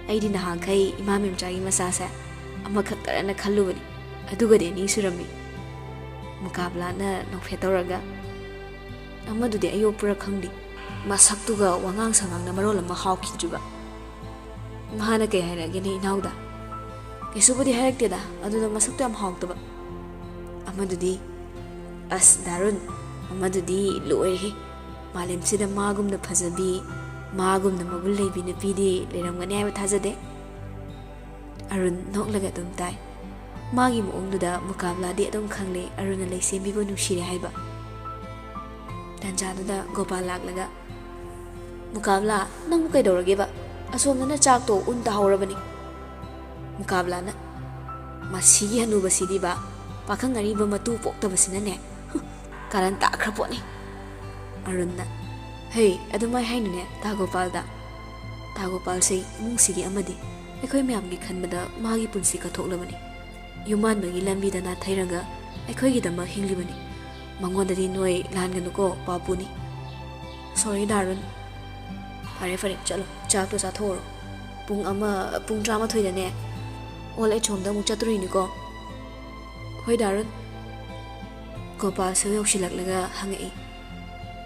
ꯑꯩꯗꯤ ꯅꯍꯥꯟꯈꯩ ꯏꯃꯥ ꯃꯦꯝꯆꯥꯒꯤ ꯃꯆꯥꯁꯦ ꯑꯃꯈꯛꯇꯔꯅ ꯈꯜꯂꯨꯕꯅꯤ ꯑꯗꯨꯒꯗꯤ ꯑꯅꯤ ꯁꯨꯔꯝꯃꯤ ꯃꯨꯀꯥꯕꯂꯥꯅ ꯅꯣꯛꯐꯦꯠ ꯇꯧꯔꯒ ꯑꯃꯗꯨꯗꯤ ꯑꯌꯣꯛꯄꯔ ꯈꯪꯗꯦ ꯃꯁꯛꯇꯨꯒ ꯋꯥꯉꯥꯡ ꯁꯉꯥꯡꯅ ꯃꯔꯣꯜ ꯑꯃ ꯍꯥꯎꯈꯤꯗ꯭ꯔꯤꯕ ꯃꯥꯅ ꯀꯩ ꯍꯥꯏꯔꯛꯒꯦꯅꯦ ꯏꯅꯥꯎꯗ ꯀꯩꯁꯨꯕꯨꯗꯤ ꯍꯥꯏꯔꯛꯇꯦꯗ ꯑꯗꯨꯗ ꯃꯁꯛꯇꯨ ꯌꯥꯝ ꯍꯥꯎꯇꯕ ꯑꯃꯗꯨꯗꯤ ꯑꯁ ꯗꯥꯔꯨꯟ ꯑꯃꯗꯨꯗꯤ ꯂꯣꯏꯔꯦꯍꯦ ꯃꯥꯂꯦꯝꯁꯤꯗ ꯃꯥꯒꯨꯝꯅ ꯐꯖꯕꯤ ꯃꯥꯒꯨꯝꯅ ꯃꯒꯨꯟ ꯂꯩꯕꯤ ꯅꯨꯄꯤꯗꯤ ꯂꯩꯔꯝꯒꯅꯤ ꯍꯥꯏꯕ ꯊꯥꯖꯗꯦ ꯑꯔꯨꯟ ꯅꯣꯛꯂꯒ ꯑꯗꯨꯝ ꯇꯥꯏ ꯃꯥꯒꯤ ꯃꯑꯣꯡꯗꯨꯗ ꯃꯨꯀꯥꯕꯂꯥꯗꯤ ꯑꯗꯨꯝ ꯈꯪꯂꯦ ꯑꯔꯨꯟꯅ ꯂꯩꯁꯦꯝꯕꯤꯕꯨ ꯅꯨꯡꯁꯤꯔꯦ ꯍꯥꯏꯕ ꯇꯥꯟꯖꯥꯗꯨꯗ ꯒꯣꯄꯥꯜ ꯂꯥꯛꯂꯒ ꯃꯨꯀꯥꯕꯂꯥ ꯅꯪꯕꯨ ꯀꯩꯗꯧꯔꯒꯦꯕ ꯑꯁꯣꯝꯗꯅ ꯆꯥꯛꯇꯣ ꯎꯟ ꯇꯥꯍꯧꯔꯕꯅꯤ ꯃꯨꯀꯥꯕꯂꯥꯅ ꯃꯁꯤꯒꯤ ꯍꯅꯨꯕꯁꯤꯗꯤꯕ ꯄꯥꯈꯪ ꯑꯔꯤꯕ ꯃꯇꯨ ꯄꯣꯛꯇꯕꯁꯤꯅꯅꯦ ꯀꯥꯔꯟ ꯇꯥꯈ꯭ꯔ ꯄꯣꯠꯅꯤ ꯑꯔꯨꯟꯅ ꯍꯩ ꯑꯗꯨꯃꯥꯏ ꯍꯥꯏꯅꯨꯅꯦ ꯇꯥ ꯒꯣꯄꯥꯜꯗ ꯇꯥ ꯒꯣꯄꯥꯜꯁꯦ ꯏꯃꯨꯡꯁꯤꯒꯤ ꯑꯃꯗꯤ ꯑꯩꯈꯣꯏ ꯃꯌꯥꯝꯒꯤ ꯈꯟꯕꯗ ꯃꯥꯒꯤ ꯄꯨꯟꯁꯤ ꯀꯠꯊꯣꯛꯂꯕꯅꯤ ꯌꯨꯝꯃꯥꯟꯕꯒꯤ ꯂꯝꯕꯤꯗ ꯅꯥꯊꯩꯔꯒ ꯑꯩꯈꯣꯏꯒꯤꯗꯃꯛ ꯍꯤꯡꯂꯤꯕꯅꯤ ꯃꯉꯣꯟꯗꯗꯤ ꯅꯣꯏ ꯂꯥꯟꯒꯅꯨꯀꯣ ꯄꯥꯄꯨꯅꯤ ꯁꯣꯔꯤ ꯗꯥꯔꯨꯟ ꯐꯔꯦ ꯆꯠꯂꯣ ꯆꯥꯛꯇꯣ ꯆꯥꯊꯣꯛꯎꯔꯣ ꯄꯨꯡ 12:30ꯗꯅꯦ ꯑꯣꯜ ꯑꯦꯖ ꯍꯣꯝꯗ ꯑꯃꯨꯛ ꯆꯠꯇꯣꯔꯤꯅꯤꯀꯣ ꯍꯣꯏ ꯗꯥꯔꯨꯟ ꯒꯣꯄꯥꯜꯁꯨ ꯌꯧꯁꯤꯜꯂꯛꯂꯒ ꯍꯪꯉꯛꯏ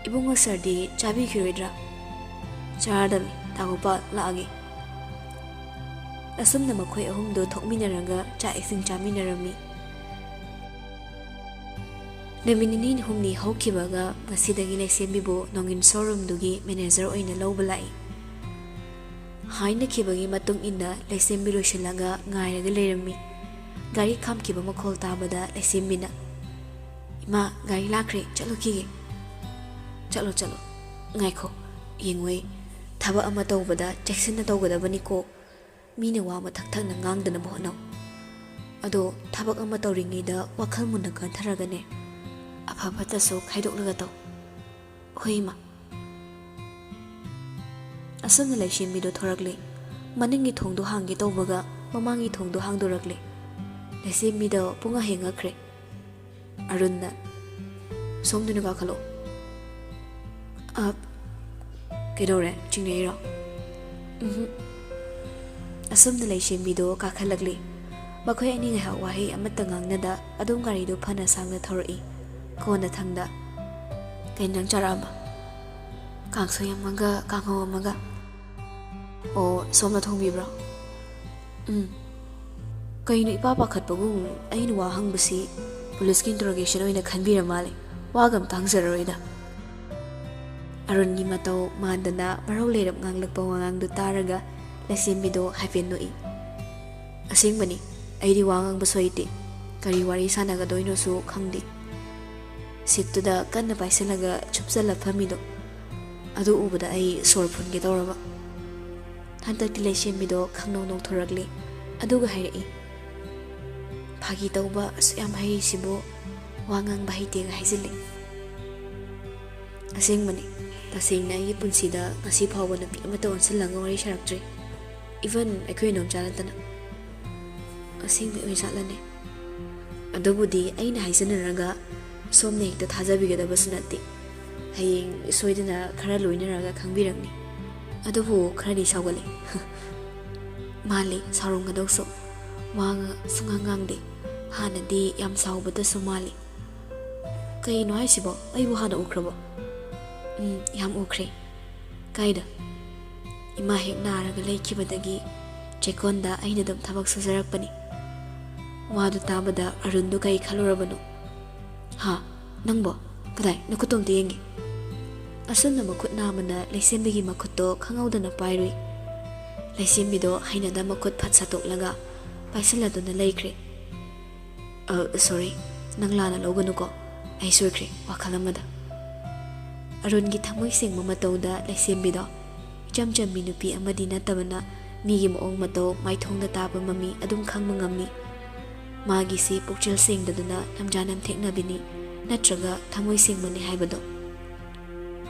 ꯏꯕꯨꯡꯉꯣ ꯁꯔꯗꯤ ꯆꯥꯕꯤꯈꯤꯔꯣꯏꯗ꯭ꯔꯥ ꯆꯥꯔꯗꯕꯅꯤ ꯇꯥ ꯒꯣꯄꯥꯜ ꯂꯥꯛꯑꯒꯦ ꯑꯁꯨꯝꯅ ꯃꯈꯣꯏ ꯑꯍꯨꯝꯗꯣ ꯊꯣꯛꯃꯤꯟꯅꯔꯒ ꯆꯥꯛ ꯏꯁꯤꯡ ꯆꯥꯃꯤꯟꯅꯔꯝꯃꯤ ꯅꯨꯃꯤꯠ 2-3 ꯍꯧꯈꯤꯕꯒ ꯉꯁꯤꯗꯒꯤ ꯂꯩꯁꯦꯝꯕꯤꯕꯨ ꯅꯣꯡꯏꯟ ꯁꯣꯔꯨꯝꯗꯨꯒꯤ ꯃꯦꯅꯦꯖꯔ ꯑꯣꯏꯅ ꯂꯧꯕ ꯂꯥꯛꯏ ꯍꯥꯏꯅꯈꯤꯕꯒꯤ ꯃꯇꯨꯡ ꯏꯟꯅ ꯂꯩꯁꯦꯝꯕꯤ ꯂꯣꯏꯁꯤꯜꯂꯒ ꯉꯥꯏꯔꯒ ꯂꯩꯔꯝꯃꯤ ꯒꯥꯔꯤ ꯈꯥꯝꯈꯤꯕ ꯃꯈꯣꯜ ꯇꯥꯕꯗ ꯂꯩꯁꯦꯝꯕꯤꯅ ꯏꯃꯥ ꯒꯥꯔꯤ ꯂꯥꯛꯈ꯭ꯔꯦ ꯆꯠꯂꯨꯈꯤꯒꯦ ꯆꯠꯂꯣ ꯉꯥꯏꯈꯣ ꯌꯦꯡꯉꯣꯏ ꯊꯕꯛ ꯑꯃ ꯇꯧꯕꯗ ꯆꯦꯛꯁꯤꯟꯅ ꯇꯧꯒꯗꯕꯅꯤꯀꯣ ꯃꯤꯅ ꯋꯥ ꯃꯊꯛ ꯊꯪꯅ ꯉꯥꯡꯗꯅꯕ ꯍꯣꯠꯅꯧ ꯑꯗꯣ ꯊꯕꯛ ꯑꯃ ꯇꯧꯔꯤꯉꯩꯗ ꯋꯥꯈꯜ ꯃꯨꯟꯅ ꯈꯟꯊꯔꯒꯅꯦ ꯑꯐ ꯐꯠꯇꯁꯨ ꯈꯥꯏꯗꯣꯛꯂꯒ ꯇꯧ ꯍꯣꯏ ꯏꯃꯥ ꯑꯁꯨꯝꯅ ꯂꯩꯁꯦꯝꯕꯤꯗꯣ ꯊꯣꯔꯛꯂꯦ ꯃꯅꯤꯡꯒꯤ ꯊꯣꯡꯗꯣ ꯍꯥꯡꯒꯦ ꯇꯧꯕꯒ ꯃꯃꯥꯡꯒꯤ ꯊꯣꯡꯗꯣ ꯍꯥꯡꯗꯣꯔꯛꯂꯦ ꯂꯩꯁꯦꯝꯕꯤꯗꯣ ꯄꯨꯡꯉ ꯍꯦꯡꯉꯛꯈ꯭ꯔꯦ ꯑꯔꯨꯟꯅ ꯁꯣꯝꯗꯨꯅ ꯀꯥꯈꯠꯂꯣ ꯀꯩꯗꯧꯔꯦ ꯆꯤꯡꯅꯩꯔꯣ ꯑꯁꯨꯝꯅ ꯂꯩꯁꯦꯝꯕꯤꯗꯣ ꯀꯥꯈꯠꯂꯛꯂꯦ ꯃꯈꯣꯏ ꯑꯅꯤ ꯉꯥꯏꯍꯥꯛ ꯋꯥꯍꯩ ꯑꯃꯠꯇ ꯉꯥꯡꯅꯗ ꯑꯗꯨꯝ ꯒꯥꯔꯤꯗꯣ ꯐꯅ ꯁꯥꯡꯅ ꯊꯧꯔꯛꯏ ꯀꯣꯟꯅ ꯊꯪꯗ ꯀꯩ ꯏꯟꯖꯥꯡ ꯆꯥꯔꯛꯑꯕ ꯀꯥꯡꯁꯣꯏ ꯑꯃꯒ ꯀꯥꯡꯍꯧ ꯑꯃꯒ ꯑꯣ ꯁꯣꯝꯅ ꯊꯣꯡꯕꯤꯕ꯭ꯔꯣ ꯀꯩꯅꯣ ꯏꯄꯥ ꯄꯥꯈꯠꯄꯒꯨꯝ ꯑꯩꯅ ꯋꯥ ꯍꯪꯕꯁꯤ ꯄꯨꯂꯤꯁꯀꯤ ꯏꯟꯇꯔꯣꯒꯦꯁꯟ ꯑꯣꯏꯅ ꯈꯟꯕꯤꯔ ꯃꯥꯜꯂꯦ ꯋꯥꯒ ꯑꯝꯇ ꯍꯪꯖꯔꯔꯣꯏꯗ ꯑꯔꯨꯟꯒꯤ ꯃꯇꯧ ꯃꯥꯟꯗꯅ ꯃꯔꯧ ꯂꯩꯔꯞ ꯉꯥꯡꯂꯛꯄ ꯋꯥꯉꯥꯡꯗꯨ ꯇꯥꯔꯒ ꯂꯩꯁꯦꯝꯕꯤꯗꯣ ꯍꯥꯏꯐꯦꯠ ꯅꯣꯛꯏ ꯑꯁꯦꯡꯕꯅꯤ ꯑꯩꯗꯤ ꯋꯥ ꯉꯥꯡꯕꯁꯨ ꯍꯩꯇꯦ ꯀꯔꯤ ꯋꯥꯔꯤ ꯁꯥꯟꯅꯒꯗꯣꯏꯅꯣꯁꯨ ꯈꯪꯗꯦ ꯁꯤꯠꯇꯨꯗ ꯀꯟꯅ ꯄꯥꯏꯁꯤꯜꯂꯒ ꯆꯨꯞꯆꯜꯂ ꯐꯝꯃꯤꯗꯣ ꯑꯗꯨ ꯎꯕꯗ ꯑꯩ ꯁꯣꯔ ꯐꯨꯟꯒꯦ ꯇꯧꯔꯕ ꯍꯟꯗꯛꯇꯤ ꯂꯩꯁꯦꯝꯕꯤꯗꯣ ꯈꯪꯅꯧ ꯅꯧꯊꯣꯔꯛꯂꯦ ꯑꯗꯨꯒ ꯍꯥꯏꯔꯛꯏ ꯐꯥꯒꯤ ꯇꯧꯕ ꯑꯁꯨꯛ ꯌꯥꯝ ꯍꯩꯔꯤꯁꯤꯕꯨ ꯋꯥ ꯉꯥꯡꯕ ꯍꯩꯇꯦꯒ ꯍꯥꯏꯖꯤꯜꯂꯤ ꯑꯁꯦꯡꯕꯅꯤ ꯇꯁꯦꯡꯅ ꯑꯩꯒꯤ ꯄꯨꯟꯁꯤꯗ ꯉꯁꯤ ꯐꯥꯎꯕ ꯅꯨꯄꯤ ꯑꯃꯠꯇ ꯑꯣꯟꯁꯤꯜꯂꯒ ꯋꯥꯔꯤ ꯁꯥꯔꯛꯇ꯭ꯔꯤ ꯏꯚꯟ ꯑꯩꯈꯣꯏ ꯏꯅꯣꯝꯆꯥ ꯅꯠꯇꯅ ꯑꯁꯦꯡꯕ ꯑꯣꯏꯖꯥꯠꯂꯅꯦ ꯑꯗꯨꯕꯨꯗꯤ ꯑꯩꯅ ꯍꯥꯏꯖꯅꯔꯒ ꯁꯣꯝꯅ ꯍꯦꯛꯇ ꯊꯥꯖꯕꯤꯒꯗꯕꯁꯨ ꯅꯠꯇꯦ ꯍꯌꯦꯡ ꯁꯣꯏꯗꯅ ꯈꯔ ꯂꯣꯏꯅꯔꯒ ꯈꯪꯕꯤꯔꯛꯅꯤ ꯑꯗꯨꯕꯨ ꯈꯔꯗꯤ ꯁꯥꯎꯒꯠꯂꯦ ꯃꯥꯜꯂꯤ ꯁꯥꯎꯔꯝꯒꯗꯧꯁꯨ ꯋꯥ ꯁꯨꯡꯉꯥꯡ ꯉꯥꯡꯗꯦ ꯍꯥꯟꯅꯗꯤ ꯌꯥꯝ ꯁꯥꯎꯕꯗꯁꯨ ꯃꯥꯜꯂꯤ ꯀꯩꯅꯣ ꯍꯥꯏꯁꯤꯕꯣ ꯑꯩꯕꯨ ꯍꯥꯟꯅ ꯎꯈ꯭ꯔꯕꯣ ꯌꯥꯝ ꯎꯈ꯭ꯔꯦ ꯀꯥꯏꯗ ꯏꯃꯥ ꯍꯦꯛ ꯅꯥꯔꯒ ꯂꯩꯈꯤꯕꯗꯒꯤ ꯆꯦꯛꯀꯣꯟꯗ ꯑꯩꯅ ꯑꯗꯨꯝ ꯊꯕꯛ ꯁꯨꯖꯔꯛꯄꯅꯤ ꯋꯥꯗꯨ ꯇꯥꯕꯗ ꯑꯔꯨꯟꯗꯨ ꯀꯩ ꯈꯜꯂꯨꯔꯕꯅꯣ ꯍꯥ ꯅꯪꯕꯣ ꯀꯗꯥꯏ ꯅꯈꯨꯠꯇꯣ ꯑꯝꯇ ꯌꯦꯡꯒꯦ ꯑꯁꯨꯝꯅ ꯃꯈꯨꯠ ꯅꯥꯝꯃꯅ ꯂꯩꯁꯦꯝꯕꯤꯒꯤ ꯃꯈꯨꯠꯇꯣ ꯈꯪꯍꯧꯗꯅ ꯄꯥꯏꯔꯨꯏ꯫ ꯂꯩꯁꯦꯝꯕꯤꯗꯣ ꯍꯩꯅꯗ ꯃꯈꯨꯠ ꯐꯠ ꯁꯠꯇꯣꯛꯂꯒ ꯄꯥꯏꯁꯤꯜꯂꯗꯨꯅ ꯂꯩꯈ꯭ꯔꯦ꯫ ꯁꯣꯔꯤ, ꯅꯪ ꯂꯥꯟꯅ ꯂꯧꯒꯅꯨꯀꯣ, ꯑꯩ ꯁꯣꯏꯈ꯭ꯔꯦ ꯋꯥꯈꯜ ꯑꯃꯗ꯫ ꯑꯔꯨꯟꯒꯤ ꯊꯃꯣꯏ ꯁꯦꯡꯕ ꯃꯇꯧꯗ ꯂꯩꯁꯦꯝꯕꯤꯗꯣ ꯏꯆꯝ ꯆꯝꯕꯤ ꯅꯨꯄꯤ ꯑꯃꯗꯤ ꯅꯠꯇꯕꯅ ꯃꯤꯒꯤ ꯃꯑꯣꯡ ꯃꯇꯧ ꯃꯥꯏꯊꯣꯡꯗ ꯇꯥꯕ ꯃꯃꯤ ꯑꯗꯨꯝ ꯈꯪꯕ ꯉꯝꯃꯤ꯫ ꯃꯥꯒꯤꯁꯤ ꯄꯨꯛꯆꯦꯜ ꯁꯦꯡꯗꯗꯨꯅ ꯂꯝꯖꯥ ꯅꯝꯊꯦꯛꯅꯕꯤꯅꯤ ꯅꯠꯇ꯭ꯔꯒ ꯊꯃꯣꯏ ꯁꯦꯡꯕꯅꯤ ꯍꯥꯏꯕꯗꯣ꯫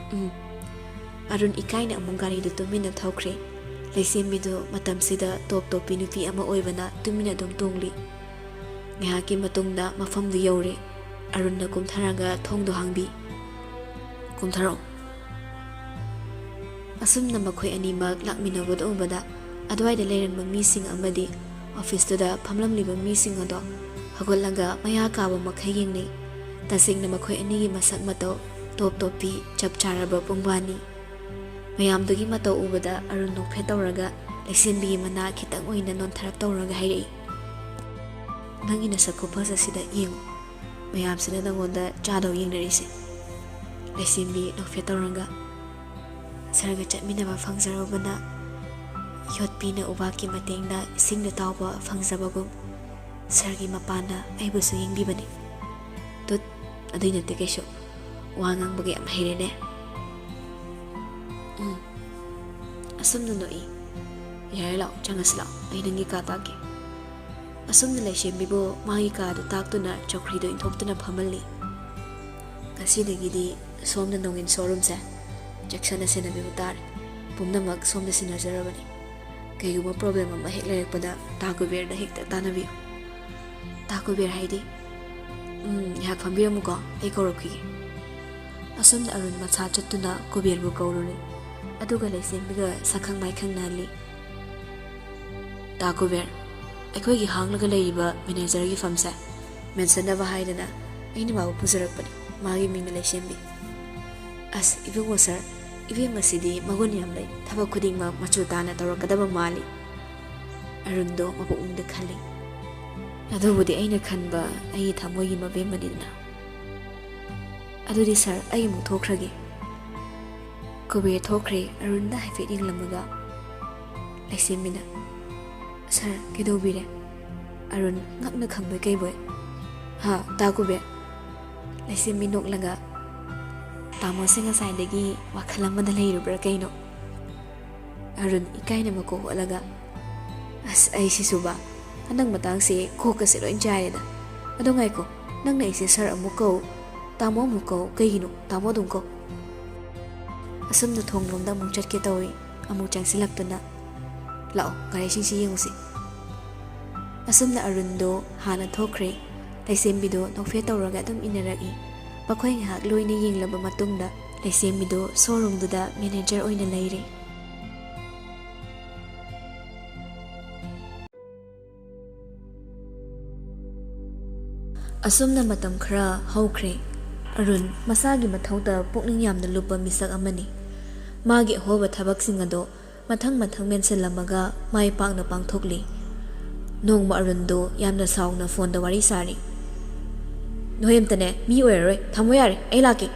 ꯑꯔꯨꯟ ꯏꯀꯥꯏꯅ ꯑꯃꯨꯛ ꯒꯥꯔꯤꯗꯨ ꯇꯨꯃꯤꯟꯅ ꯊꯧꯈ꯭ꯔꯦ꯫ ꯂꯩꯁꯦꯝꯕꯤꯗꯨ ꯃꯇꯝꯁꯤꯗ ꯇꯣꯞ ꯇꯣꯞꯄꯤ ꯅꯨꯄꯤ ꯑꯃ ꯑꯣꯏꯕꯅ ꯇꯨꯃꯤꯟꯅ ꯑꯗꯨꯝ ꯇꯣꯡꯂꯤ꯫ ꯉꯥꯏꯍꯥꯛꯀꯤ ꯃꯇꯨꯡꯗ ꯃꯐꯝꯗꯨ ꯌꯧꯔꯦ꯫ ꯑꯔꯨꯟꯅ ꯀꯨꯝꯊꯔꯒ ꯊꯣꯡꯗꯣ ꯍꯥꯡꯕꯤ꯫ ꯀꯨꯝꯊꯔꯛꯑꯣ꯫ ꯑꯁꯨꯝꯅ ꯃꯈꯣꯏ ꯑꯅꯤꯃꯛ ꯂꯥꯛꯃꯤꯟꯅꯕꯗ ꯎꯕꯗ ꯑꯗꯨꯋꯥꯏꯗ ꯂꯩꯔꯝꯕ ꯃꯤꯁꯤꯡ ꯑꯃꯗꯤ ꯑꯣꯐꯤꯁꯇꯨꯗ ꯐꯝꯂꯝꯂꯤꯕ ꯃꯤꯁꯤꯡ ꯑꯗꯣ ꯍꯧꯒꯠꯂꯒ ꯃꯌꯥ ꯀꯥꯕ ꯃꯈꯩ ꯌꯦꯡꯅꯩ꯫ ꯇꯁꯦꯡꯅ ꯃꯈꯣꯏ ꯑꯅꯤꯒꯤ ꯃꯁꯛ ꯃꯇꯧ ꯇꯣꯞ ꯇꯣꯞꯄꯤ ꯆꯞ ꯆꯥꯔꯕ ꯄꯨꯡꯕꯥꯅꯤ꯫ ꯃꯌꯥꯝꯗꯨꯒꯤ ꯃꯇꯧ ꯎꯕꯗ ꯑꯔꯨꯟ ꯅꯣꯛꯐꯦꯠ ꯇꯧꯔꯒ ꯂꯩꯁꯦꯝꯕꯤꯒꯤ ꯃꯅꯥ ꯈꯤꯇꯪ ꯑꯣꯏꯅ ꯅꯣꯟꯊꯔꯞ ꯇꯧꯔꯒ ꯍꯥꯏꯔꯛꯏ꯫ ꯅꯪꯒꯤ ꯅꯁꯛ ꯈꯨꯐꯖꯁꯤꯗ ꯌꯦꯡꯉꯨ, ꯃꯌꯥꯝꯁꯤꯅ ꯅꯪꯉꯣꯟꯗ ꯆꯥꯗꯧ ꯌꯦꯡꯅꯔꯤꯁꯦ꯫ ꯂꯩꯁꯦꯝꯕꯤ ꯅꯣꯛꯐꯦꯠ ꯇꯧꯔꯒ ꯁꯔꯒ ꯆꯠꯃꯤꯟꯅꯕ ꯐꯪꯖꯔꯨꯕꯅ ꯌꯣꯠꯄꯤꯅ ꯎꯕꯥꯛꯀꯤ ꯃꯇꯦꯡꯅ ꯏꯁꯤꯡꯗ ꯇꯥꯎꯕ ꯐꯪꯖꯕꯒꯨꯝ ꯁꯔꯒꯤ ꯃꯄꯥꯟꯅ ꯑꯩꯕꯨꯁꯨ ꯌꯦꯡꯕꯤꯕꯅꯤ꯫ ꯇꯨꯠ, ꯑꯗꯨꯏ ꯅꯠꯇꯦ ꯀꯩꯁꯨ, ꯋꯥ ꯉꯥꯡꯕꯒ ꯌꯥꯝ ꯍꯩꯔꯦꯅꯦ꯫ ꯑꯁꯨꯝꯅ ꯅꯣꯛꯏ꯫ ꯌꯥꯔꯦ ꯂꯥꯛꯑꯣ, ꯆꯪꯉꯁꯤ ꯂꯥꯛꯑꯣ, ꯑꯩ ꯅꯪꯒꯤ ꯀꯥ ꯇꯥꯛꯀꯦ꯫ ꯑꯁꯨꯝꯅ ꯂꯩꯁꯦꯝꯕꯤꯕꯨ ꯃꯥꯒꯤ ꯀꯥꯗꯨ ꯇꯥꯛꯇꯨꯅ ꯆꯧꯀ꯭ꯔꯤꯗꯨ ꯏꯟꯊꯣꯛꯇꯨꯅ ꯐꯝꯍꯜꯂꯤ꯫ ꯉꯁꯤꯗꯒꯤꯗꯤ ꯁꯣꯝꯅ ꯅꯣꯡꯏꯟ ꯁꯣꯔꯨꯝꯁꯦ ꯆꯦꯛꯁꯤꯟꯅ ꯁꯦꯟꯅꯕꯤꯕ ꯇꯥꯔꯦ꯫ ꯄꯨꯝꯅꯃꯛ ꯁꯣꯝꯗ ꯁꯤꯟꯅꯖꯔꯕꯅꯤ꯫ ꯀꯩꯒꯨꯝꯕ ꯄ꯭ꯔꯣꯕ꯭ꯂꯦꯝ ꯑꯃ ꯍꯦꯛ ꯂꯩꯔꯛꯄꯗ ꯇꯥ ꯀꯨꯕꯦꯔꯗ ꯍꯦꯛꯇ ꯇꯥꯟꯅꯕꯤꯌꯨ꯫ ꯇꯥ ꯀꯨꯕꯦꯔ ꯍꯥꯏꯗꯤ? ꯉꯥꯏꯍꯥꯛ ꯐꯝꯕꯤꯔꯝꯃꯨꯀꯣ, ꯑꯩ ꯀꯧꯔꯛꯈꯤꯒꯦ꯫ ꯑꯁꯨꯝꯅ ꯑꯔꯨꯟ ꯃꯁꯥ ꯆꯠꯇꯨꯅ ꯀꯨꯕꯦꯔꯕꯨ ꯀꯧꯔꯨꯔꯦ꯫ ꯑꯗꯨꯒ ꯂꯩꯁꯦꯝꯕꯤꯒ ꯁꯛꯈꯪ ꯃꯥꯏꯈꯪꯅꯍꯜꯂꯤ꯫ ꯇꯥ ꯀꯨꯕꯦꯔ, ꯑꯩꯈꯣꯏꯒꯤ ꯍꯥꯡꯂꯒ ꯂꯩꯔꯤꯕ ꯃꯦꯅꯦꯖꯔꯒꯤ ꯐꯝꯁꯦ ꯃꯦꯟꯁꯤꯟꯅꯕ ꯍꯥꯏꯗꯅ ꯑꯩꯅ ꯃꯥꯕꯨ ꯄꯨꯖꯔꯛꯄꯅꯤ꯫ ꯃꯥꯒꯤ ꯃꯤꯡꯅ ꯂꯩꯁꯦꯝꯕꯤ꯫ ꯑꯁ ꯏꯕꯨꯡꯉꯣ ꯁꯔ, ꯏꯕꯦꯝ ꯑꯁꯤꯗꯤ ꯃꯒꯨꯟ ꯌꯥꯝ ꯂꯩ, ꯊꯕꯛ ꯈꯨꯗꯤꯡꯃꯛ ꯃꯆꯨ ꯇꯥꯅ ꯇꯧꯔꯛꯀꯗꯕ ꯃꯥꯜꯂꯤ꯫ ꯑꯔꯨꯟꯗꯣ ꯃꯄꯨꯛꯅꯤꯡꯗ ꯈꯜꯂꯤ꯫ ꯑꯗꯨꯕꯨꯗꯤ ꯑꯩꯅ ꯈꯟꯕ ꯑꯩꯒꯤ ꯊꯃꯣꯏꯒꯤ ꯃꯕꯦꯝꯃꯅꯤꯗꯅ꯫ ꯑꯗꯨꯗꯤ ꯁꯔ, ꯑꯩ ꯑꯃꯨꯛ ꯊꯣꯛꯈ꯭ꯔꯒꯦ꯫ ꯀꯨꯕꯦꯔ ꯊꯣꯛꯈ꯭ꯔꯦ꯫ ꯑꯔꯨꯟꯗ ꯍꯥꯏꯐꯦꯠ ꯌꯦꯡꯂꯝꯃꯒ ꯂꯩꯁꯦꯝꯕꯤꯅ, ꯁꯔ ꯀꯩꯗꯧꯕꯤꯔꯦ? ꯑꯔꯨꯟ ꯉꯛꯅ ꯈꯪꯕꯣꯏ ꯀꯩꯕꯣꯏ, ꯍꯥ ꯇꯥ ꯀꯨꯕꯦꯔ? ꯂꯩꯁꯦꯝꯕꯤ ꯅꯣꯛꯂꯒ, ꯇꯥꯃꯣꯁꯦ ꯉꯁꯥꯏꯗꯒꯤ ꯋꯥꯈꯜ ꯑꯃꯗ ꯂꯩꯔꯨꯕ꯭ꯔꯥ ꯀꯩꯅꯣ? ꯑꯔꯨꯟ ꯏꯀꯥꯏꯅ ꯃꯀꯣꯛ ꯑꯣꯠꯂꯒ, ꯑꯁ ꯑꯩꯁꯤꯁꯨꯕ ꯍꯟꯗꯛ ꯃꯇꯥꯡꯁꯦ ꯀꯣꯛꯀꯁꯦ ꯂꯣꯏ ꯆꯥꯏꯔꯦꯗ꯫ ꯑꯗꯣ ꯉꯥꯏꯈꯣ, ꯅꯪꯅ ꯑꯩꯁꯦ ꯁꯔ ꯑꯃꯨꯛ ꯀꯧ, ꯇꯥꯃꯣ ꯑꯃꯨꯛ ꯀꯧ, ꯀꯩꯒꯤꯅꯣ? ꯇꯥꯃꯣ ꯑꯗꯨꯝ ꯀꯧ꯫ ꯑꯁꯨꯝꯅ ꯊꯣꯡꯂꯣꯝꯗ ꯑꯃꯨꯛ ꯆꯠꯀꯦ ꯇꯧꯏ꯫ ꯑꯃꯨꯛ ꯆꯪꯁꯤꯜꯂꯛꯇꯨꯅ, ꯂꯥꯛꯑꯣ ꯒꯥꯔꯤꯁꯤꯡꯁꯤ ꯌꯦꯡꯉꯨꯁꯤ꯫ ꯑꯁꯨꯝꯅ ꯑꯔꯨꯟꯗꯣ ꯍꯥꯟꯅ ꯊꯣꯛꯈ꯭ꯔꯦ꯫ ꯂꯩꯁꯦꯝꯕꯤꯗꯣ ꯅꯣꯛꯐꯦꯠ ꯇꯧꯔꯒ ꯑꯗꯨꯝ ꯏꯟꯅꯔꯛꯏ꯫ ꯃꯈꯣꯏ ꯉꯥꯏꯍꯥꯛ ꯂꯣꯏꯅ ꯌꯦꯡꯂꯕ ꯃꯇꯨꯡꯗ ꯂꯩꯁꯦꯝꯕꯤꯗꯣ ꯁꯣꯔꯨꯝꯗꯨꯗ ꯃꯦꯅꯦꯖꯔ ꯑꯣꯏꯅ ꯂꯩꯔꯦ꯫ ꯑꯁꯨꯝꯅ ꯃꯇꯝ ꯈꯔ ꯍꯧꯈ꯭ꯔꯦ꯫ ꯑꯔꯨꯟ ꯃꯁꯥꯒꯤ ꯃꯊꯧꯗ ꯄꯨꯛꯅꯤꯡ ꯌꯥꯝꯅ ꯂꯨꯞꯄ ꯃꯤꯁꯛ ꯑꯃꯅꯤ꯫ ꯃꯥꯒꯤ ꯑꯍꯣꯕ ꯊꯕꯛꯁꯤꯡ ꯑꯗꯣ ꯃꯊꯪ ꯃꯦꯟꯁꯤꯜꯂꯝꯃꯒ ꯃꯥꯏ ꯄꯥꯛꯅ ꯄꯥꯡꯊꯣꯛꯂꯤ꯫ ꯅꯣꯡꯃ ꯑꯔꯨꯟꯗꯣ ꯌꯥꯝꯅ ꯁꯥꯎꯅ ꯐꯣꯟꯗ ꯋꯥꯔꯤ ꯁꯥꯔꯤ꯫ ꯅꯣꯏ ꯑꯝꯇꯅꯦ ꯃꯤ ꯑꯣꯏꯔꯔꯣꯏ, ꯊꯝꯃꯣ ꯌꯥꯔꯦ, ꯑꯩ ꯂꯥꯛꯀꯦ꯫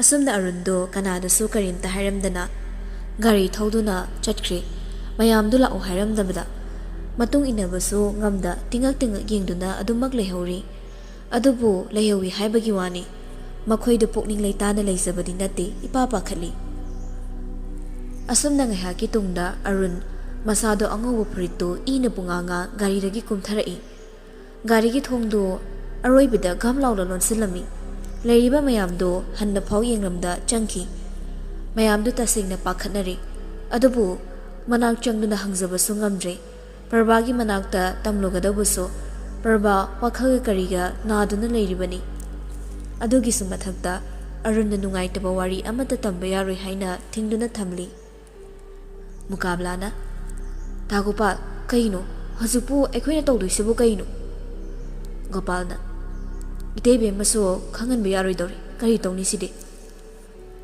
ꯑꯁꯨꯝꯅ ꯑꯔꯨꯟꯗꯣ ꯀꯅꯥꯗꯁꯨ ꯀꯔꯤꯝꯇ ꯍꯥꯏꯔꯝꯗꯅ ꯒꯥꯔꯤ ꯊꯧꯗꯨꯅ ꯆꯠꯈ꯭ꯔꯦ꯫ ꯃꯌꯥꯝꯗꯨ ꯂꯥꯛꯑꯣ ꯍꯥꯏꯔꯝꯗꯕꯗ ꯃꯇꯨꯡ ꯏꯟꯅꯕꯁꯨ ꯉꯝꯗ ꯇꯤꯡꯉꯛ ꯌꯦꯡꯗꯨꯅ ꯑꯗꯨꯃꯛ ꯂꯩꯍꯧꯔꯤ꯫ ꯑꯗꯨꯕꯨ ꯂꯩꯍꯧꯏ ꯍꯥꯏꯕꯒꯤ ꯋꯥꯅꯤ, ꯃꯈꯣꯏꯗꯨ ꯄꯨꯛꯅꯤꯡ ꯂꯩꯇꯥꯅ ꯂꯩꯖꯕꯗꯤ ꯅꯠꯇꯦ, ꯏꯄꯥ ꯄꯥꯈꯠꯂꯤ꯫ ꯑꯁꯨꯝꯅ ꯉꯥꯏꯍꯥꯛꯀꯤ ꯇꯨꯡꯗ ꯑꯔꯨꯟ ꯃꯁꯥꯗꯣ ꯑꯉꯧꯕ ꯐꯨꯔꯤꯠꯇꯨ ꯏꯅ ꯄꯨꯡꯉꯥꯡꯉꯥ ꯒꯥꯔꯤꯗꯒꯤ ꯀꯨꯝꯊꯔꯛꯏ꯫ ꯒꯥꯔꯤꯒꯤ ꯊꯣꯡꯗꯣ ꯑꯔꯣꯏꯕꯗ ꯘꯝ ꯂꯥꯎꯅ ꯂꯣꯟꯁꯤꯜꯂꯝꯃꯤ꯫ ꯂꯩꯔꯤꯕ ꯃꯌꯥꯝꯗꯣ ꯍꯟꯅꯐꯥꯎ ꯌꯦꯡꯂꯝꯗ ꯆꯪꯈꯤ꯫ ꯃꯌꯥꯝꯗꯨ ꯇꯁꯦꯡꯅ ꯄꯥꯈꯠꯅꯔꯤ꯫ ꯑꯗꯨꯕꯨ ꯃꯅꯥꯛ ꯆꯪꯗꯨꯅ ꯍꯪꯖꯕꯁꯨ ꯉꯝꯗ꯭ꯔꯦ꯫ ꯄ꯭ꯔꯚꯥꯒꯤ ꯃꯅꯥꯛꯇ ꯇꯝꯂꯨꯒꯗꯧꯕꯁꯨ ꯄ꯭ꯔꯚꯥ ꯋꯥꯈꯜꯒ ꯀꯔꯤꯒ ꯅꯥꯗꯨꯅ ꯂꯩꯔꯤꯕꯅꯤ꯫ ꯑꯗꯨꯒꯤꯁꯨ ꯃꯊꯛꯇ ꯑꯔꯨꯟꯅ ꯅꯨꯡꯉꯥꯏꯇꯕ ꯋꯥꯔꯤ ꯑꯃꯠꯇ ꯇꯝꯕ ꯌꯥꯔꯣꯏ ꯍꯥꯏꯅ ꯊꯤꯡꯗꯨꯅ ꯊꯝꯂꯤ꯫ ꯃꯨꯀꯥꯕꯂꯥꯅ, ꯇꯥ ꯒꯣꯄꯥꯜ, ꯀꯩꯅꯣ ꯍꯧꯖꯤꯛꯄꯨ ꯑꯩꯈꯣꯏꯅ ꯇꯧꯗꯣꯏꯁꯤꯕꯨ ꯀꯩꯅꯣ? ꯒꯣꯄꯥꯜꯅ, ꯏꯇꯩꯕꯦꯝꯃꯁꯨ ꯈꯪꯍꯟꯕ ꯌꯥꯔꯣꯏꯗꯧꯔꯤ, ꯀꯔꯤ ꯇꯧꯅꯤ ꯁꯤꯗꯤ?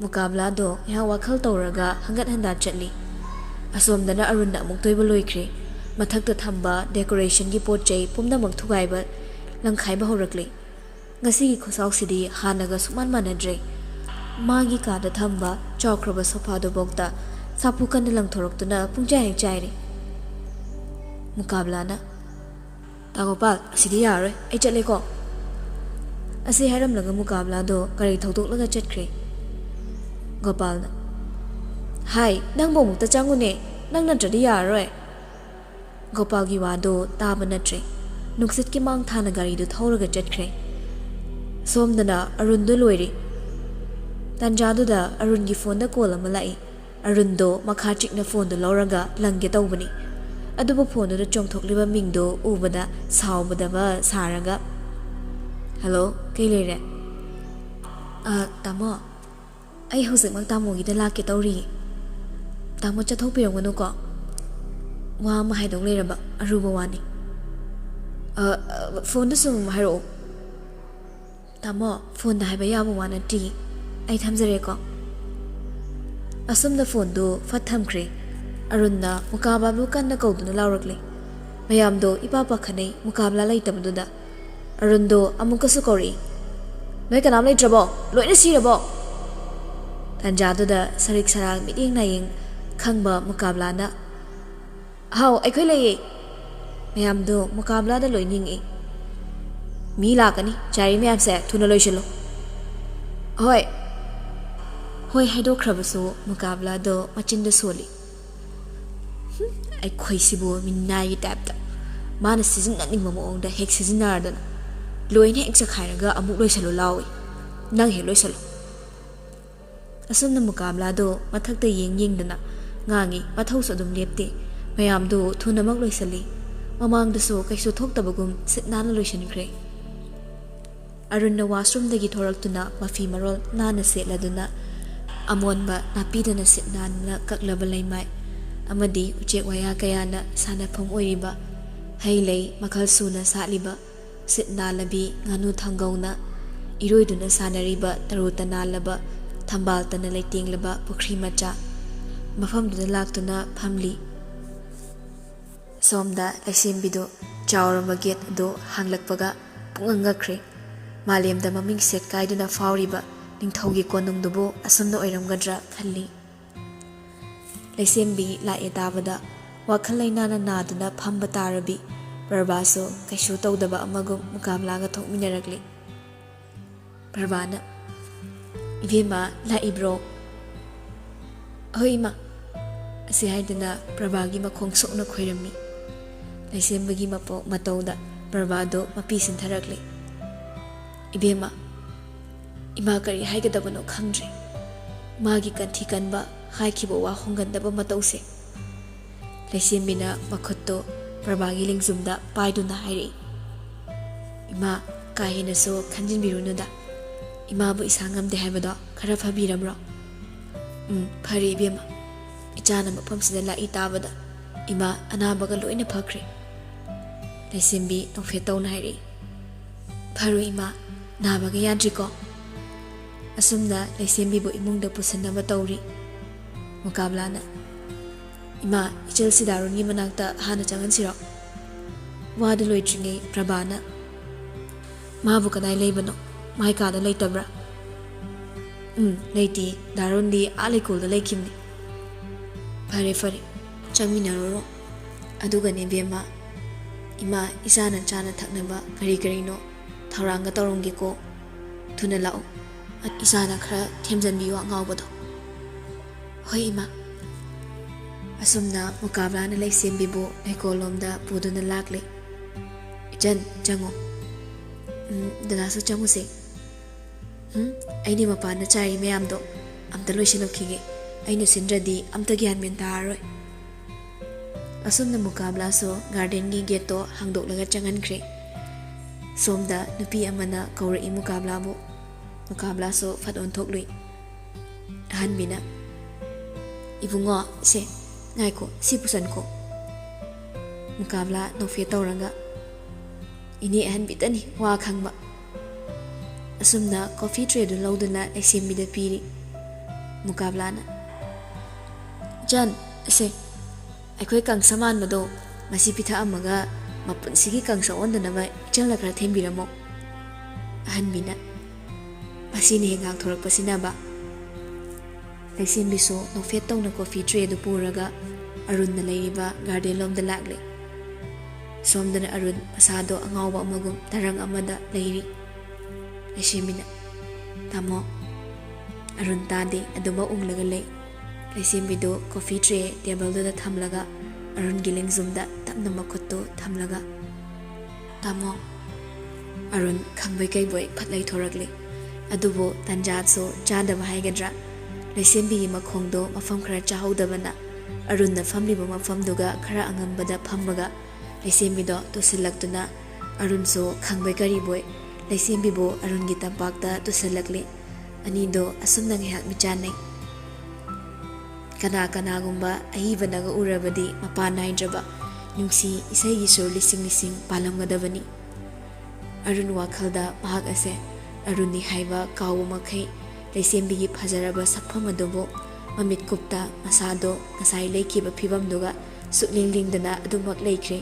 ꯃꯨꯀꯥꯕꯂꯥꯗꯣ ꯉꯥꯏꯍꯥꯛ ꯋꯥꯈꯜ ꯇꯧꯔꯒ ꯍꯪꯒꯠ ꯍꯟꯗꯥ ꯆꯠꯂꯤ꯫ ꯑꯁꯣꯝꯗꯅ ꯑꯔꯨꯟꯅ ꯑꯃꯨꯛ ꯇꯣꯏꯕ ꯂꯣꯏꯈ꯭ꯔꯦ꯫ ꯃꯊꯛꯇ ꯊꯝꯕ ꯗꯦꯀꯣꯔꯦꯁꯟꯒꯤ ꯄꯣꯠ ꯆꯩ ꯄꯨꯝꯅꯃꯛ ꯊꯨꯒꯥꯏꯕ ꯂꯪꯈꯥꯏꯕ ꯍꯧꯔꯛꯂꯤ꯫ ꯉꯁꯤꯒꯤ ꯈꯨꯁꯥꯎꯁꯤꯗꯤ ꯍꯥꯟꯅꯒ ꯁꯨꯛꯃꯥꯟ ꯃꯥꯟꯅꯗ꯭ꯔꯦ꯫ ꯃꯥꯒꯤ ꯀꯥꯗ ꯊꯝꯕ ꯆꯥꯎꯈ꯭ꯔꯕ ꯁꯣꯐꯥꯗꯨꯐꯥꯎꯗ ꯁꯥꯐꯨ ꯀꯟꯅ ꯂꯪꯊꯣꯔꯛꯇꯨꯅ ꯄꯨꯡꯆꯥꯏ ꯍꯦꯛ ꯆꯥꯏꯔꯤ꯫ ꯃꯨꯀꯥꯕꯂꯥꯅ ꯇꯥꯒꯣꯄꯥꯜ ꯑꯁꯤꯗꯤ ꯌꯥꯔꯣꯏ ꯑꯩ ꯆꯠꯂꯦꯀꯣ꯫ ꯑꯁꯤ ꯍꯥꯏꯔꯝꯂꯒ ꯃꯨꯀꯥꯕꯂꯥꯗꯣ ꯒꯥꯔꯤ ꯊꯧꯗꯣꯛꯂꯒ ꯆꯠꯈ꯭ꯔꯦ꯫ ꯒꯣꯄꯥꯜꯅ ꯍꯥꯏ ꯅꯪꯕꯨ ꯑꯃꯨꯛꯇ ꯆꯪꯉꯨꯅꯦ ꯅꯪ ꯅꯠꯇ꯭ꯔꯗꯤ ꯌꯥꯔꯔꯣꯏ꯫ ꯒꯣꯄꯥꯜꯒꯤ ꯋꯥꯗꯣ ꯇꯥꯕ ꯅꯠꯇ꯭ꯔꯦ ꯅꯨꯡꯁꯤꯠꯀꯤ ꯃꯥꯡ ꯊꯥꯅ ꯒꯥꯔꯤꯗꯨ ꯊꯧꯔꯒ ꯆꯠꯈ꯭ꯔꯦ꯫ ꯁꯣꯝꯗꯅ ꯑꯔꯨꯟꯗꯣ ꯂꯣꯏꯔꯤ꯫ ꯇꯥꯟꯖꯥꯗꯨꯗ ꯑꯔꯨꯟꯒꯤ ꯐꯣꯟꯗ ꯀꯣꯜ ꯑꯃ ꯂꯥꯛꯏ꯫ ꯑꯔꯨꯟꯗꯣ ꯃꯈꯥ ꯆꯤꯛꯅ ꯐꯣꯟꯗꯨ ꯂꯧꯔꯒ ꯂꯪꯒꯦ ꯇꯧꯕꯅꯤ꯫ ꯑꯗꯨꯕꯨ ꯐꯣꯟꯗꯨꯗ ꯆꯣꯡꯊꯣꯛꯂꯤꯕ ꯃꯤꯡꯗꯣ ꯎꯕꯗ ꯁꯥꯎꯕꯗꯕ ꯁꯥꯔꯒ ꯍꯜꯂꯣ ꯀꯩ ꯂꯩꯔꯦ? ꯇꯥꯃꯣ ꯑꯩ ꯍꯧꯖꯤꯛꯃꯛ ꯇꯥꯃꯣꯒꯤꯗ ꯂꯥꯛꯀꯦ ꯇꯧꯔꯤꯌꯦ꯫ ꯇꯥꯃꯣ ꯆꯠꯊꯣꯛꯄꯤꯔꯝꯒꯅꯨꯀꯣ ꯋꯥ ꯑꯃ ꯍꯥꯏꯗꯧ ꯂꯩꯔꯕ ꯑꯔꯨꯕ ꯋꯥꯅꯤ꯫ ꯐꯣꯟꯗ ꯁꯨꯝ ꯍꯥꯏꯔꯛꯑꯣ꯫ ꯇꯥꯃꯣ ꯐꯣꯟꯗ ꯍꯥꯏꯕ ꯌꯥꯕ ꯋꯥ ꯅꯠꯇꯤꯌꯦ ꯑꯩ ꯊꯝꯖꯔꯦꯀꯣ꯫ ꯑꯁꯨꯝꯅ ꯐꯣꯟꯗꯨ ꯐꯠ ꯊꯝꯈ꯭ꯔꯦ꯫ ꯑꯔꯨꯟꯅ ꯃꯨꯀꯥꯕꯂꯥꯕꯨ ꯀꯟꯅ ꯀꯧꯗꯨꯅ ꯂꯥꯎꯔꯛꯂꯦ꯫ ꯃꯌꯥꯝꯗꯣ ꯏꯄꯥ ꯄꯥꯈꯠꯅꯩ ꯃꯨꯀꯥꯕꯂꯥ ꯂꯩꯇꯕꯗꯨꯗ꯫ ꯑꯔꯨꯟꯗꯣ ꯑꯃꯨꯛꯀꯁꯨ ꯀꯧꯔꯛꯏ꯫ ꯅꯣꯏ ꯀꯅꯥꯝ ꯂꯩꯇ꯭ꯔꯕꯣ? ꯂꯣꯏꯅ ꯁꯤꯔꯕꯣ? ꯇꯥꯟꯖꯥꯗꯨꯗ ꯁꯔꯤꯛ ꯁꯔꯥꯛ ꯃꯤꯠꯌꯦꯡ ꯅꯥꯌꯦꯡ ꯈꯪꯕ ꯃꯨꯀꯥꯕꯂꯥꯅ ꯍꯥꯎ ꯑꯩꯈꯣꯏ ꯂꯩꯌꯦ꯫ ꯃꯌꯥꯝꯗꯣ ꯃꯨꯀꯥꯕꯂꯥꯗ ꯂꯣꯏ ꯅꯤꯡꯉꯛꯏ꯫ ꯃꯤ ꯂꯥꯛꯀꯅꯤ ꯆꯥꯏꯔꯤ ꯃꯌꯥꯝꯁꯦ ꯊꯨꯅ ꯂꯣꯏꯁꯤꯜꯂꯣ꯫ ꯍꯣꯏ ꯍꯣꯏ ꯍꯥꯏꯗꯣꯛꯈ꯭ꯔꯕꯁꯨ ꯃꯨꯀꯥꯕꯂꯥꯗꯣ ꯃꯆꯤꯟꯗ ꯁꯣꯜꯂꯤ꯫ ꯑꯩꯈꯣꯏꯁꯤꯕꯨ ꯃꯤꯅꯥꯏꯒꯤ ꯇꯥꯏꯞꯇ ꯃꯥꯅ ꯁꯤꯖꯤꯟꯅꯅꯤꯡꯕ ꯃꯑꯣꯡꯗ ꯍꯦꯛ ꯁꯤꯖꯤꯟꯅꯔꯗꯅ ꯂꯣꯏꯅ ꯍꯦꯛ ꯆꯈꯥꯏꯔꯒ ꯑꯃꯨꯛ ꯂꯣꯏꯁꯜꯂꯨ ꯂꯥꯎꯏ꯫ ꯅꯪ ꯍꯦꯛ ꯂꯣꯏꯁꯜꯂꯨ꯫ ꯑꯁꯨꯝꯅ ꯃꯨꯀꯥꯕꯂꯥꯗꯣ ꯃꯊꯛꯇ ꯌꯦꯡꯗꯅ ꯉꯥꯡꯉꯤ ꯃꯊꯧꯁꯨ ꯑꯗꯨꯝ ꯂꯦꯞꯇꯦ꯫ ꯃꯌꯥꯝꯗꯣ ꯊꯨꯅꯃꯛ ꯂꯣꯏꯁꯤꯜꯂꯤ꯫ ꯃꯃꯥꯡꯗꯁꯨ ꯀꯩꯁꯨ ꯊꯣꯛꯇꯕꯒꯨꯝ ꯁꯤꯠ ꯅꯥꯟꯅ ꯂꯣꯏꯁꯤꯟꯈ꯭ꯔꯦ꯫ ꯑꯔꯨꯟꯅ ꯋꯥꯁꯔꯨꯝꯗꯒꯤ ꯊꯣꯔꯛꯇꯨꯅ ꯃꯐꯤ ꯃꯔꯣꯜ ꯅꯥꯟꯅ ꯁꯦꯠꯂꯗꯨꯅ ꯑꯃꯣꯟꯕ ꯅꯥꯄꯤꯗꯅ ꯁꯤꯠ ꯅꯥꯟꯅ ꯀꯛꯂꯕ ꯂꯩꯃꯥꯏ ꯑꯃꯗꯤ ꯎꯆꯦꯛ ꯋꯥꯌꯥ ꯀꯌꯥꯅ ꯁꯥꯟꯅꯐꯝ ꯑꯣꯏꯔꯤꯕ ꯍꯩ ꯂꯩ ꯃꯈꯜ ꯁꯨꯅ ꯁꯥꯠꯂꯤꯕ ꯁꯤꯠ ꯅꯥꯜꯂꯕꯤ ꯉꯥꯅꯨ ꯊꯪꯒꯧꯅ ꯏꯔꯣꯏꯗꯨꯅ ꯁꯥꯟꯅꯔꯤꯕ ꯇꯔꯨ ꯇꯅꯥꯜꯂꯕ ꯊꯝꯕꯥꯜ ꯇꯅ ꯂꯩꯇꯦꯡꯂꯕ ꯄꯨꯈ꯭ꯔꯤ ꯃꯆꯥ ꯃꯐꯝꯗꯨꯗ ꯂꯥꯛꯇꯨꯅ ꯐꯝꯂꯤ꯫ ꯁꯣꯝꯗ ꯂꯩꯁꯦꯝꯕꯤꯗꯨ ꯆꯥꯎꯔꯕ ꯒꯦꯠ ꯑꯗꯨ ꯍꯥꯡꯂꯛꯄꯒ ꯄꯨꯡꯉꯛ ꯉꯛꯈ꯭ꯔꯦ꯫ ꯃꯥꯂꯦꯝꯗ ꯃꯃꯤꯡ ꯁꯦꯠ ꯀꯥꯏꯗꯨꯅ ꯐꯥꯎꯔꯤꯕ ꯅꯤꯡꯊꯧꯒꯤ ꯀꯣꯅꯨꯡꯗꯨꯕꯨ ꯑꯁꯨꯝꯅ ꯑꯣꯏꯔꯝꯒꯗ꯭ꯔꯥ ꯈꯜꯂꯤ꯫ ꯂꯩꯁꯦꯝꯕꯤ ꯂꯥꯛꯑꯦ ꯇꯥꯕꯗ ꯋꯥꯈꯜ ꯂꯩꯅꯥꯅ ꯅꯥꯗꯨꯅ ꯐꯝꯕ ꯇꯥꯔꯕꯤ ꯄ꯭ꯔꯚꯥꯁꯨ ꯀꯩꯁꯨ ꯇꯧꯗꯕ ꯑꯃꯒꯨꯝ ꯃꯨꯀꯥꯕꯂꯥꯒ ꯊꯣꯛꯃꯤꯟꯅꯔꯛꯂꯤ꯫ ꯄ꯭ꯔꯚꯥꯅ ꯏꯕꯦꯝꯃ ꯂꯥꯛꯏꯕ꯭ꯔꯣ? ꯍꯣꯏ ꯏꯃꯥ ꯑꯁꯤ ꯍꯥꯏꯗꯨꯅ ꯄ꯭ꯔꯚꯥꯒꯤ ꯃꯈꯣꯡ ꯁꯣꯛꯅ ꯈꯣꯏꯔꯝꯃꯤ꯫ ꯂꯩꯁꯦꯝꯕꯒꯤ ꯃꯇꯧꯗ ꯄ꯭ꯔꯚꯥꯗꯣ ꯃꯄꯤ ꯁꯤꯟꯊꯔꯛꯂꯤ꯫ ꯏꯕꯦꯝꯃ ꯏꯃꯥ ꯀꯔꯤ ꯍꯥꯏꯒꯗꯕꯅꯣ ꯈꯪꯗ꯭ꯔꯦ ꯃꯥꯒꯤ ꯀꯟꯊꯤ ꯀꯟꯕ ꯍꯥꯏꯈꯤꯕ ꯋꯥ ꯍꯣꯡꯒꯟꯗꯕ ꯃꯇꯧꯁꯦ꯫ ꯂꯩꯁꯦꯝꯕꯤꯅ ꯃꯈꯨꯠꯇꯣ ꯄ꯭ꯔꯚꯥꯒꯤ ꯂꯦꯡꯖꯨꯝꯗ ꯄꯥꯏꯗꯨꯅ ꯍꯥꯏꯔꯛꯏ꯫ ꯏꯃꯥ ꯀꯥ ꯍꯦꯟꯅꯁꯨ ꯈꯟꯖꯤꯟꯕꯤꯔꯨꯅꯨꯗ ꯏꯃꯥꯕꯨ ꯏꯁꯥ ꯉꯝꯗꯦ ꯍꯥꯏꯕꯗꯣ ꯈꯔ ꯐꯕꯤꯔꯕ꯭ꯔꯣ? ꯐꯔꯦ ꯏꯕꯦꯝꯃ ꯏꯆꯥꯅ ꯃꯐꯝꯁꯤꯗ ꯂꯥꯛꯏ ꯇꯥꯕꯗ ꯏꯃꯥ ꯑꯅꯥꯕꯒ ꯂꯣꯏꯅ ꯐꯈ꯭ꯔꯦ꯫ ꯂꯩꯁꯦꯝꯕꯤ ꯅꯣꯛꯐꯦꯠ ꯇꯧꯅ ꯍꯥꯏꯔꯛꯏ꯫ ꯐꯔꯣ ꯏꯃꯥ ꯅꯥꯕꯒ ꯌꯥꯗ꯭ꯔꯤꯀꯣ꯫ ꯑꯁꯨꯝꯅ ꯂꯩꯁꯦꯝꯕꯤꯕꯨ ꯏꯃꯨꯡꯗ ꯄꯨꯁꯤꯟꯅꯕ ꯇꯧꯔꯤ꯫ ꯃꯨꯀꯥꯕꯂꯥꯅ ꯏꯃꯥ ꯏꯆꯜ ꯁꯤꯗꯥꯔꯣꯟꯒꯤ ꯃꯅꯥꯛꯇ ꯍꯥꯟꯅ ꯆꯪꯍꯟꯁꯤꯔꯣ? ꯋꯥꯗꯨ ꯂꯣꯏꯗ꯭ꯔꯤꯉꯩ ꯄ꯭ꯔꯚꯥꯅ ꯃꯥꯕꯨ ꯀꯗꯥꯏ ꯂꯩꯕꯅꯣ ꯃꯥꯏ ꯀꯥꯗ ꯂꯩꯇꯕ꯭ꯔꯥ? ꯂꯩꯇꯦ ꯗꯥꯔꯣꯟꯗꯤ ꯑꯥ ꯂꯩꯀꯣꯜꯗ ꯂꯩꯈꯤꯕꯅꯤ꯫ ꯐꯔꯦ ꯐꯔꯦ ꯆꯪꯃꯤꯟꯅꯔꯨꯔꯣ꯫ ꯑꯗꯨꯒꯅꯦ ꯕꯦꯝꯃ ꯏꯃꯥ ꯏꯆꯥꯅ ꯆꯥꯅ ꯊꯛꯅꯕ ꯀꯔꯤ ꯀꯔꯤꯅꯣ ꯊꯧꯔꯥꯡꯒ ꯇꯧꯔꯝꯒꯦꯀꯣ ꯊꯨꯅ ꯂꯥꯛꯑꯣ ꯏꯆꯥꯅ ꯈꯔ ꯊꯦꯝꯖꯟꯕꯤꯌꯣ ꯑꯉꯥꯎꯕꯗꯣ꯫ ꯍꯣꯏ ꯏꯃꯥ꯫ ꯑꯁꯨꯝꯅ ꯃꯨꯀꯥꯕꯂꯥꯅ ꯂꯩꯁꯦꯝꯕꯤꯕꯨ ꯂꯩꯀꯣꯜꯂꯣꯝꯗ ꯄꯨꯗꯨꯅ ꯂꯥꯛꯂꯤ꯫ ꯏꯆꯟ ꯆꯪꯉꯣ꯫ ꯗꯗꯥꯁꯨ ꯆꯪꯉꯨꯁꯦ꯫ ꯑꯩꯗꯤ ꯃꯄꯥꯟꯗ ꯆꯥꯏꯔꯤ ꯃꯌꯥꯝꯗꯣ ꯑꯝꯇ ꯂꯣꯏꯁꯤꯜꯂꯛꯈꯤꯒꯦ ꯑꯩꯅ ꯁꯤꯟꯗ꯭ꯔꯗꯤ ꯑꯝꯇ ꯒ꯭ꯌꯥꯟ ꯃꯦꯟ ꯇꯥꯔꯔꯣꯏ꯫ ꯑꯁꯨꯝꯅ ꯃꯨꯀꯥꯕꯂꯥꯁꯨ ꯒꯥꯔꯗꯦꯟꯒꯤ ꯒꯦꯠꯇꯣ ꯍꯥꯡꯗꯣꯛꯂꯒ ꯆꯪꯍꯟꯈ꯭ꯔꯦ꯫ ꯁꯣꯝꯗ ꯅꯨꯄꯤ ꯑꯃꯅ ꯀꯧꯔꯛꯏ ꯃꯨꯀꯥꯕꯂꯥꯕꯨ꯫ ꯃꯨꯀꯥꯕꯂꯥꯁꯨ ꯐꯠ ꯑꯣꯟꯊꯣꯛꯂꯨꯏ꯫ ꯑꯍꯟꯕꯤꯅ ꯏꯕꯨꯡꯉꯣ ꯁꯦ ꯉꯥꯏꯈꯣ ꯁꯤ ꯄꯨꯁꯟꯈꯣ꯫ ꯃꯨꯀꯥꯕꯂꯥ ꯅꯣꯛꯐꯦꯠ ꯇꯧꯔꯒ ꯏꯅꯦ ꯑꯍꯟꯕꯤꯇꯅꯤ ꯋꯥ ꯈꯪꯕ꯫ ꯑꯁꯨꯝꯅ ꯀꯣꯐꯤ ꯇ꯭ꯔꯦꯗꯨ ꯂꯧꯗꯨꯅ ꯂꯩꯁꯦꯝꯕꯤꯗ ꯄꯤꯔꯤ꯫ ꯃꯨꯀꯥꯕꯂꯥꯅ ꯏꯆꯟ ꯑꯁꯦ ꯑꯩꯈꯣꯏ ꯀꯪꯁ ꯃꯥꯟꯕꯗꯣ ꯃꯁꯤ ꯄꯤꯊꯛꯑꯝꯃꯒ ꯃꯄꯨꯟꯁꯤꯒꯤ ꯀꯪꯁ ꯑꯣꯟꯗꯅꯕ ꯏꯆꯜꯅ ꯈꯔ ꯊꯦꯝꯕꯤꯔꯝꯃꯣ꯫ ꯑꯍꯟꯕꯤꯅ ꯃꯁꯤꯅ ꯍꯦꯛ ꯉꯥꯡꯊꯣꯔꯛꯄꯁꯤꯅꯕ ꯂꯩꯁꯦꯝꯕꯤꯁꯨ ꯅꯣꯛꯐꯦꯠ ꯇꯧꯅ ꯀꯣꯐꯤ ꯇ꯭ꯔꯦꯗꯨ ꯄꯨꯔꯒ ꯑꯔꯨꯟꯅ ꯂꯩꯔꯤꯕ ꯒꯥꯔꯗꯦꯟ ꯂꯣꯝꯗ ꯂꯥꯛꯂꯦ꯫ ꯁꯣꯝꯗꯅ ꯑꯔꯨꯟ ꯃꯁꯥꯗꯣ ꯑꯉꯥꯎꯕ ꯑꯃꯒꯨꯝ ꯇꯔꯪ ꯑꯃꯗ ꯂꯩꯔꯤ꯫ ꯂꯩꯁꯦꯝꯕꯤꯅ "ꯇꯥꯃꯣ." ꯑꯔꯨꯟ ꯇꯥꯗꯦ, ꯑꯗꯨꯃꯛ ꯎꯪꯂꯒ ꯂꯩ꯫ ꯂꯩꯁꯦꯝꯕꯤꯗꯨ ꯀꯣꯐꯤ ꯇ꯭ꯔꯦ ꯇꯦꯕꯜꯗꯨꯗ ꯊꯝꯂꯒ ꯑꯔꯨꯟꯒꯤ ꯂꯦꯡꯖꯨꯝꯗ ꯇꯞꯅ ꯃꯈꯨꯠꯇꯨ ꯊꯝꯂꯒ "ꯇꯥꯃꯣ." ꯑꯔꯨꯟ ꯈꯪꯕꯣꯏ ꯀꯩꯕꯣꯏ ꯐꯠ ꯂꯩꯊꯣꯔꯛꯂꯤ꯫ ꯑꯗꯨꯕꯨ ꯇꯟꯖꯥꯁꯨ ꯆꯥꯗꯕ ꯍꯥꯏꯒꯗ꯭ꯔꯥ, ꯂꯩꯁꯦꯝꯕꯤꯒꯤ ꯃꯈꯣꯡꯗꯣ ꯃꯐꯝ ꯈꯔ ꯆꯥꯍꯧꯗꯕꯅ ꯑꯔꯨꯟꯅ ꯐꯝꯂꯤꯕ ꯃꯐꯝꯗꯨꯒ ꯈꯔ ꯑꯉꯝꯕꯗ ꯐꯝꯃꯒ ꯂꯩꯁꯦꯝꯕꯤꯗꯣ ꯇꯨꯁꯤꯜꯂꯛꯇꯨꯅ ꯑꯔꯨꯟꯁꯨ ꯈꯪꯕꯣꯏ ꯀꯔꯤꯕꯣꯏ ꯂꯩꯁꯦꯝꯕꯤꯕꯨ ꯑꯔꯨꯟꯒꯤ ꯇꯝꯄꯥꯛꯇ ꯇꯨꯁꯤꯜꯂꯛꯂꯤ꯫ ꯑꯅꯤꯗꯣ ꯑꯁꯨꯝꯅ ꯉꯥꯏꯍꯥꯛ ꯃꯤꯆꯥꯟꯅꯩ꯫ ꯀꯅꯥꯒꯨꯝꯕ ꯑꯏꯕꯅꯒ ꯎꯔꯕꯗꯤ ꯃꯄꯥꯟ ꯅꯥꯏꯗ꯭ꯔꯕ ꯅꯨꯡꯁꯤ ꯏꯁꯩꯒꯤ ꯁꯨꯔ ꯂꯤꯁꯤꯡ ꯂꯤꯁꯤꯡ ꯄꯥꯜꯂꯝꯒꯗꯕꯅꯤ꯫ ꯑꯔꯨꯟ ꯋꯥꯈꯜꯗ ꯃꯍꯥꯛ ꯑꯁꯦ ꯑꯔꯨꯟꯅꯤ ꯍꯥꯏꯕ ꯀꯥꯎꯕ ꯃꯈꯩ ꯂꯩꯁꯦꯝꯕꯤꯒꯤ ꯐꯖꯔꯕ ꯁꯛꯐꯝ ꯑꯗꯨꯕꯨ ꯃꯃꯤꯠ ꯀꯨꯞꯇ ꯃꯁꯥꯗꯣ ꯉꯁꯥꯏ ꯂꯩꯈꯤꯕ ꯐꯤꯕꯝꯗꯨꯒ ꯁꯨꯛꯂꯦꯡ ꯂꯦꯡꯗꯅ ꯑꯗꯨꯃꯛ ꯂꯩꯈ꯭ꯔꯦ꯫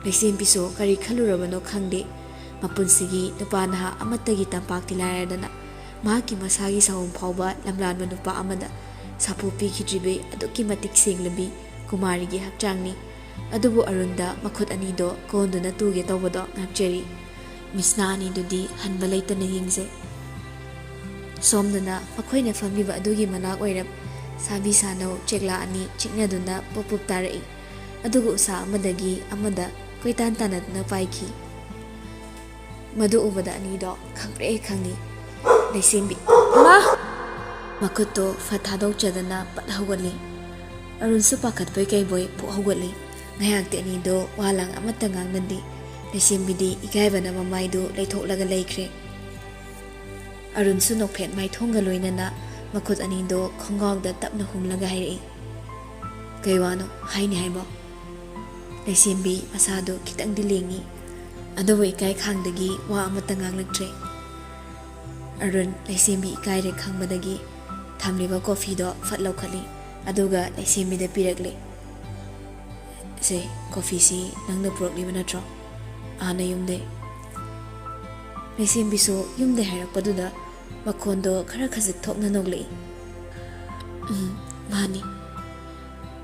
ꯂꯩꯁꯦꯝꯕꯤꯁꯨ ꯀꯔꯤ ꯈꯜꯂꯨꯔꯕꯅꯣ ꯈꯪꯗꯦ, ꯃꯄꯨꯟꯁꯤꯒꯤ ꯅꯨꯄꯥ ꯅꯍꯥ ꯑꯃꯠꯇꯒꯤ ꯇꯝꯄꯥꯛꯇꯤ ꯂꯥꯏꯔꯗꯅ ꯃꯍꯥꯛꯀꯤ ꯃꯁꯥꯒꯤ ꯁꯥꯎꯟ ꯐꯥꯎꯕ ꯂꯝꯂꯥꯟꯕ ꯅꯨꯄꯥ ꯑꯃꯗ ꯁꯥꯐꯨ ꯄꯤꯈꯤꯗ꯭ꯔꯤꯕꯤ ꯑꯗꯨꯛꯀꯤ ꯃꯇꯤꯛ ꯁꯦꯡꯂꯕꯤ ꯀꯨꯃꯥꯔꯤꯒꯤ ꯍꯛꯆꯥꯡꯅꯤ꯫ ꯑꯗꯨꯕꯨ ꯑꯔꯨꯟꯗ ꯃꯈꯨꯠ ꯑꯅꯤꯗꯣ ꯀꯣꯟꯗꯨꯅ ꯇꯨꯒꯦ ꯇꯧꯕꯗꯣ ꯉꯥꯛꯆꯔꯤ꯫ ꯃꯤꯠꯁꯅꯥ ꯑꯅꯤꯗꯨꯗꯤ ꯍꯟꯕ ꯂꯩꯇꯅ ꯌꯦꯡꯖꯩ꯫ ꯁꯣꯝꯗꯅ ꯃꯈꯣꯏꯅ ꯐꯝꯂꯤꯕ ꯑꯗꯨꯒꯤ ꯃꯅꯥꯛ ꯑꯣꯏꯔꯞ ꯁꯥꯕꯤ ꯁꯥꯅꯧ ꯆꯦꯛꯂꯥ ꯑꯅꯤ ꯆꯤꯛꯅꯗꯨꯅ ꯄꯨꯞ ꯄꯨꯞ ꯇꯥꯔꯛꯏ꯫ ꯑꯗꯨꯒ ꯎꯁꯥ ꯑꯃꯗꯒꯤ ꯑꯃꯗ ꯀꯣꯏꯇꯥꯟ ꯇꯥꯟꯅꯗꯨꯅ ꯄꯥꯏꯈꯤ꯫ ꯃꯗꯨ ꯎꯕꯗ ꯑꯅꯤꯗꯣ ꯈꯪꯄ꯭ꯔꯦꯛ ꯈꯪꯉꯤ꯫ ꯂꯩꯁꯦꯝꯕꯤ "ꯏꯃꯥ!" ꯃꯈꯨꯠꯇꯣ ꯐꯠ ꯊꯥꯗꯣꯛꯆꯗꯅ ꯄꯠ ꯍꯧꯒꯠꯂꯤ꯫ ꯑꯔꯨꯟꯁꯨ ꯄꯥꯈꯠꯄꯣꯏ ꯀꯩꯕꯣꯏ ꯄꯨꯛ ꯍꯧꯒꯠꯂꯤ꯫ ꯉꯥꯏꯍꯥꯛꯇꯤ ꯑꯅꯤꯗꯣ ꯋꯥꯂꯥꯡ ꯑꯃꯠꯇ ꯉꯥꯡꯅꯗꯦ꯫ ꯂꯩꯁꯦꯝꯕꯤꯗꯤ ꯏꯀꯥꯏꯕꯅ ꯃꯃꯥꯏꯗꯨ ꯂꯩꯊꯣꯛꯂꯒ ꯂꯩꯈ꯭ꯔꯦ꯫ ꯑꯔꯨꯟꯁꯨ ꯅꯣꯛꯐꯦꯠ ꯃꯥꯏꯊꯣꯡꯒ ꯂꯣꯏꯅꯅ ꯃꯈꯨꯠ ꯑꯅꯤꯗꯣ ꯈꯣꯡꯒꯥꯎꯗ ꯇꯞꯅ ꯍꯨꯝꯂꯒ ꯍꯥꯏꯔꯛꯏ, "ꯀꯩ ꯋꯥꯅꯣ ꯍꯥꯏꯅꯤ ꯍꯥꯏꯕꯣ?" ꯂꯩꯁꯦꯝꯕꯤ ꯃꯁꯥꯗꯣ ꯈꯤꯇꯪꯗꯤ ꯂꯦꯡꯉꯤ, ꯑꯗꯨꯕꯨ ꯏꯀꯥꯏ ꯈꯥꯡꯗꯒꯤ ꯋꯥ ꯑꯃꯠꯇ ꯉꯥꯡꯂꯛꯇ꯭ꯔꯦ꯫ ꯑꯔꯨꯟ ꯂꯩꯁꯦꯝꯕꯤ ꯏꯀꯥꯏꯔꯦ ꯈꯪꯕꯗꯒꯤ ꯊꯝꯂꯤꯕ ꯀꯣꯐꯤꯗꯣ ꯐꯠ ꯂꯧꯈꯠꯂꯤ, ꯑꯗꯨꯒ ꯂꯩꯁꯦꯝꯕꯤꯗ ꯄꯤꯔꯛꯂꯤ꯫ "ꯁꯦ, ꯀꯣꯐꯤꯁꯤ ꯅꯪꯅ ꯄꯨꯔꯛꯂꯤꯕ ꯅꯠꯇ꯭ꯔꯣ? ꯍꯥꯟꯅ ꯌꯨꯝꯗꯩ?" ꯂꯩꯁꯦꯝꯕꯤꯁꯨ ꯌꯨꯝꯗꯩ ꯍꯥꯏꯔꯛꯄꯗꯨꯗ ꯃꯈꯣꯟꯗꯣ ꯈꯔ ꯈꯖꯤꯛ ꯊꯣꯛꯅ ꯅꯣꯛꯂꯛꯏ꯫ "ꯃꯥꯅꯤ."